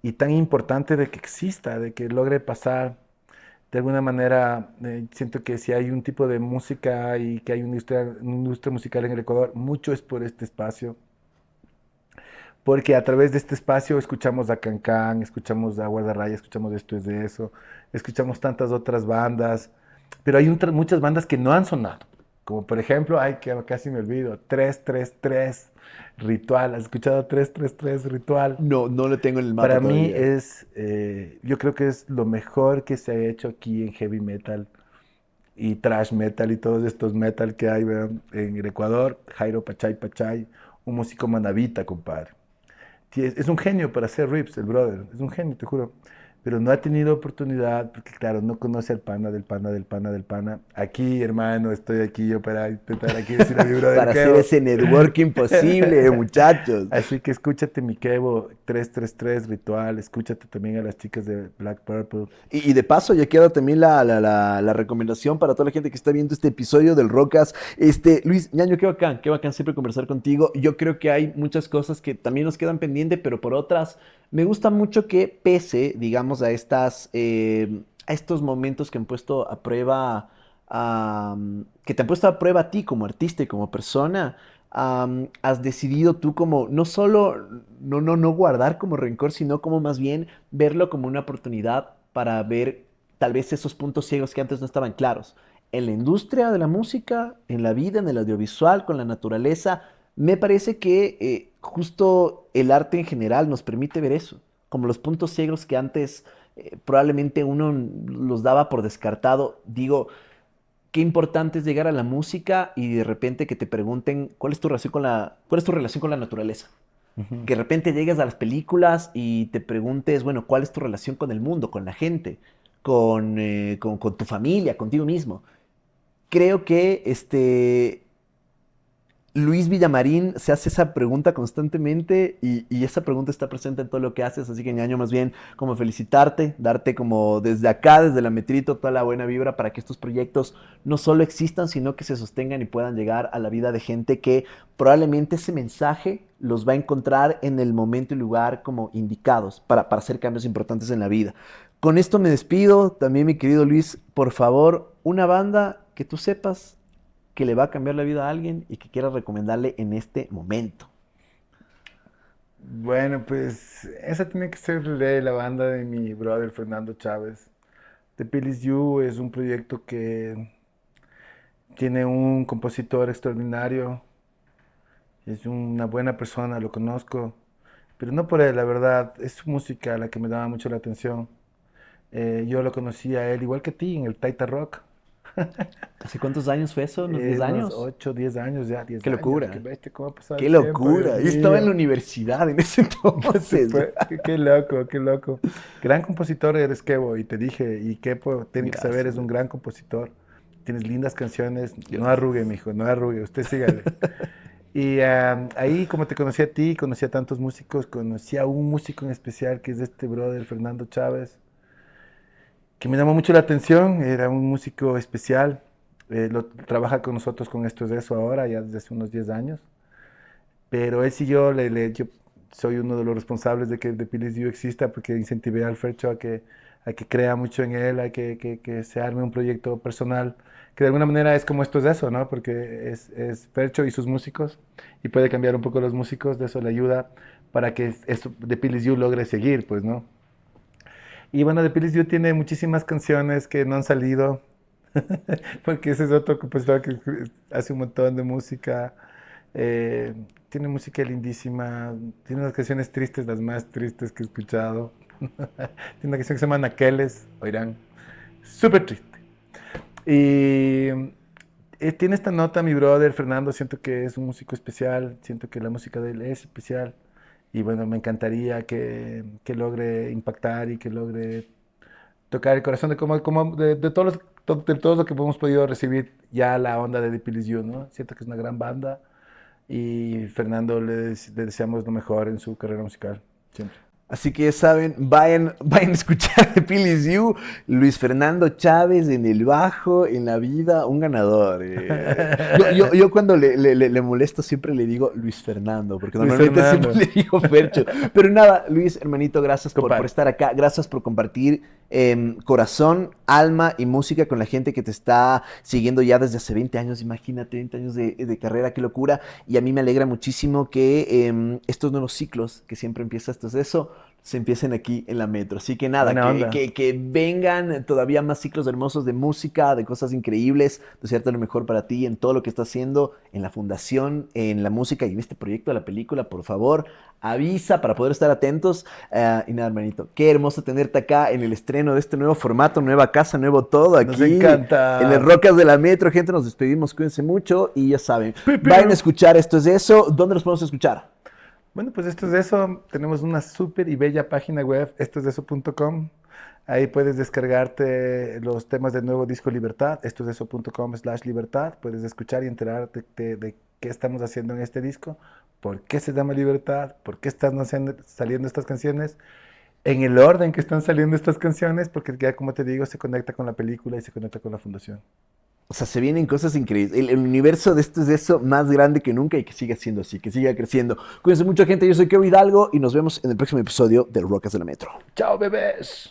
[SPEAKER 2] y tan importante de que exista, de que logre pasar de alguna manera. Siento que si hay un tipo de música y que hay una industria musical en el Ecuador, mucho es por este espacio, porque a través de este espacio escuchamos a Cancán, escuchamos a Guardarraya, escuchamos Esto es de eso, escuchamos tantas otras bandas, pero hay muchas bandas que no han sonado, como por ejemplo, ay, que casi me olvido, 333 Ritual. ¿Has escuchado 333 Ritual?
[SPEAKER 1] No, no lo tengo en el mapa
[SPEAKER 2] Para mí
[SPEAKER 1] todavía.
[SPEAKER 2] yo creo que es lo mejor que se ha hecho aquí en heavy metal. y thrash metal y todos estos metal que hay, weón, en el Ecuador. Jairo Pachay Pachay, un músico manabita, compadre. Sí, es un genio para hacer rips, el brother. Es un genio, te juro. Pero no ha tenido oportunidad porque, claro, no conoce al pana, del pana, del pana, del pana. Aquí, hermano, estoy aquí yo para intentar aquí decir a mi brother
[SPEAKER 1] Para hacer
[SPEAKER 2] Kevo.
[SPEAKER 1] ese networking posible, muchachos.
[SPEAKER 2] Así que escúchate mi Kevo 333 Ritual. Escúchate también a las chicas de Black Purple.
[SPEAKER 1] Y de paso, ya queda también la recomendación para toda la gente que está viendo este episodio del Rocas. Luis, ñaño, qué bacán siempre conversar contigo. Yo creo que hay muchas cosas que también nos quedan pendientes, pero por otras, me gusta mucho que pese, digamos, a estos momentos que han puesto a prueba, que te han puesto a prueba a ti como artista y como persona, has decidido tú como no solo no guardar como rencor, sino como más bien verlo como una oportunidad para ver tal vez esos puntos ciegos que antes no estaban claros. En la industria de la música, en la vida, en el audiovisual, con la naturaleza, me parece que justo el arte en general nos permite ver eso, como los puntos ciegos que antes probablemente uno los daba por descartado. Digo, qué importante es llegar a la música y de repente que te pregunten cuál es tu relación con cuál es tu relación con la naturaleza.
[SPEAKER 2] Ujú.
[SPEAKER 1] Que de repente llegues a las películas y te preguntes, bueno, ¿cuál es tu relación con el mundo, con la gente, con tu familia, contigo mismo? Creo que Luis Villamarín se hace esa pregunta constantemente y esa pregunta está presente en todo lo que haces, así que ñaño, más bien como felicitarte, darte como desde acá, desde la Metrito, toda la buena vibra para que estos proyectos no solo existan, sino que se sostengan y puedan llegar a la vida de gente que probablemente ese mensaje los va a encontrar en el momento y lugar como indicados para hacer cambios importantes en la vida. Con esto me despido, también mi querido Luis, por favor, una banda que tú sepas que le va a cambiar la vida a alguien y que quieras recomendarle en este momento.
[SPEAKER 2] Bueno, pues esa tiene que ser de la banda de mi brother Fernando Chávez. The Pill Is You es un proyecto que tiene un compositor extraordinario, es una buena persona, lo conozco, pero no por él, la verdad, es su música la que me llama mucho la atención. Yo lo conocí a él igual que a ti en el Taita Rock,
[SPEAKER 1] ¿Hace cuántos años fue eso? ¿Unos 10
[SPEAKER 2] unos
[SPEAKER 1] años?
[SPEAKER 2] 8, 10 años ya, 10
[SPEAKER 1] ¡Qué
[SPEAKER 2] años, qué
[SPEAKER 1] locura!
[SPEAKER 2] bestia, cómo ha pasado
[SPEAKER 1] ¡Qué
[SPEAKER 2] el tiempo, Dios
[SPEAKER 1] locura! Yo estaba en la
[SPEAKER 2] mío.
[SPEAKER 1] universidad en ese
[SPEAKER 2] No se
[SPEAKER 1] entonces.
[SPEAKER 2] puede, qué loco, qué loco. Gran compositor eres, Kevo, y te dije, y Kepo, tiene que saber, es
[SPEAKER 1] Gracias.
[SPEAKER 2] un gran compositor. Tienes lindas canciones, no
[SPEAKER 1] Gracias.
[SPEAKER 2] arrugue, mijo, no arrugue, usted sígale. Y ahí, como te conocí a ti, conocí a tantos músicos, conocí a un músico en especial que es este brother, Fernando Chávez, que me llamó mucho la atención, era un músico especial, trabaja con nosotros con Esto es Eso ahora, ya desde hace unos 10 años, pero él sí yo soy uno de los responsables de que The Pilis You exista porque incentivé al Fercho a que crea mucho en él, que se arme un proyecto personal, que de alguna manera es como Esto es Eso, ¿no? Porque es Fercho y sus músicos y puede cambiar un poco los músicos, de eso le ayuda para que esto, The Pilis You logre seguir, pues, ¿no? Y bueno, The Pilis You tiene muchísimas canciones que no han salido, porque ese es otro compositor que hace un montón de música. eh, Tiene música lindísima, tiene unas canciones tristes, las más tristes que he escuchado. Tiene una canción que se llama Naqueles, oirán, súper triste. Y tiene esta nota mi brother Fernando, siento que es un músico especial, siento que la música de él es especial. Y bueno, me encantaría que logre impactar y que logre tocar el corazón de todos de todo lo que hemos podido recibir ya la onda de The Pill Is You, ¿no? Siento que es una gran banda y Fernando le deseamos lo mejor en su carrera musical, siempre.
[SPEAKER 1] Así que ya saben, vayan a escuchar The Pill Is You, Luis Fernando Chávez en el bajo, en la vida, un ganador. Yo cuando le molesto siempre le digo Luis Fernando, porque
[SPEAKER 2] Luis
[SPEAKER 1] normalmente siempre
[SPEAKER 2] Fernando,
[SPEAKER 1] le digo Fercho. Pero nada, Luis, hermanito, gracias por
[SPEAKER 2] compadre.
[SPEAKER 1] estar acá, gracias por compartir corazón, alma y música con la gente que te está siguiendo ya desde hace 20 años, imagínate, 20 años de carrera, qué locura. Y a mí me alegra muchísimo que estos nuevos ciclos que siempre empiezas, esto es eso, se empiecen aquí en la metro. Así que nada,
[SPEAKER 2] Buena onda.
[SPEAKER 1] que vengan todavía más ciclos hermosos de música, de cosas increíbles, desearte lo mejor para ti en todo lo que estás haciendo, en la fundación, en la música y en este proyecto de la película, por favor, avisa para poder estar atentos. Y nada, hermanito, qué hermoso tenerte acá en el estreno de este nuevo formato, nueva casa, nuevo todo
[SPEAKER 2] Nos
[SPEAKER 1] aquí en el
[SPEAKER 2] encanta.
[SPEAKER 1] Rocas de la Metro. Gente, nos despedimos, cuídense mucho y ya saben,
[SPEAKER 2] Piu,
[SPEAKER 1] vayan a
[SPEAKER 2] piu.
[SPEAKER 1] escuchar Esto es de Eso. ¿Dónde los podemos escuchar?
[SPEAKER 2] Bueno, pues esto es de eso. Tenemos una súper y bella página web, estoesdeso.com. Ahí puedes descargarte los temas del nuevo disco Libertad, estoesdeso.com/libertad. Puedes escuchar y enterarte de qué estamos haciendo en este disco, por qué se llama Libertad, por qué están saliendo estas canciones, en el orden que están saliendo estas canciones, porque ya como te digo, se conecta con la película y se conecta con la fundación.
[SPEAKER 1] O sea, se vienen cosas increíbles. El universo de Esto es de Eso más grande que nunca y que siga siendo así, que siga creciendo. Cuídense mucho, gente. Yo soy Kevin Hidalgo y nos vemos en el próximo episodio del Rocas de la Metro.
[SPEAKER 2] ¡Chao, bebés!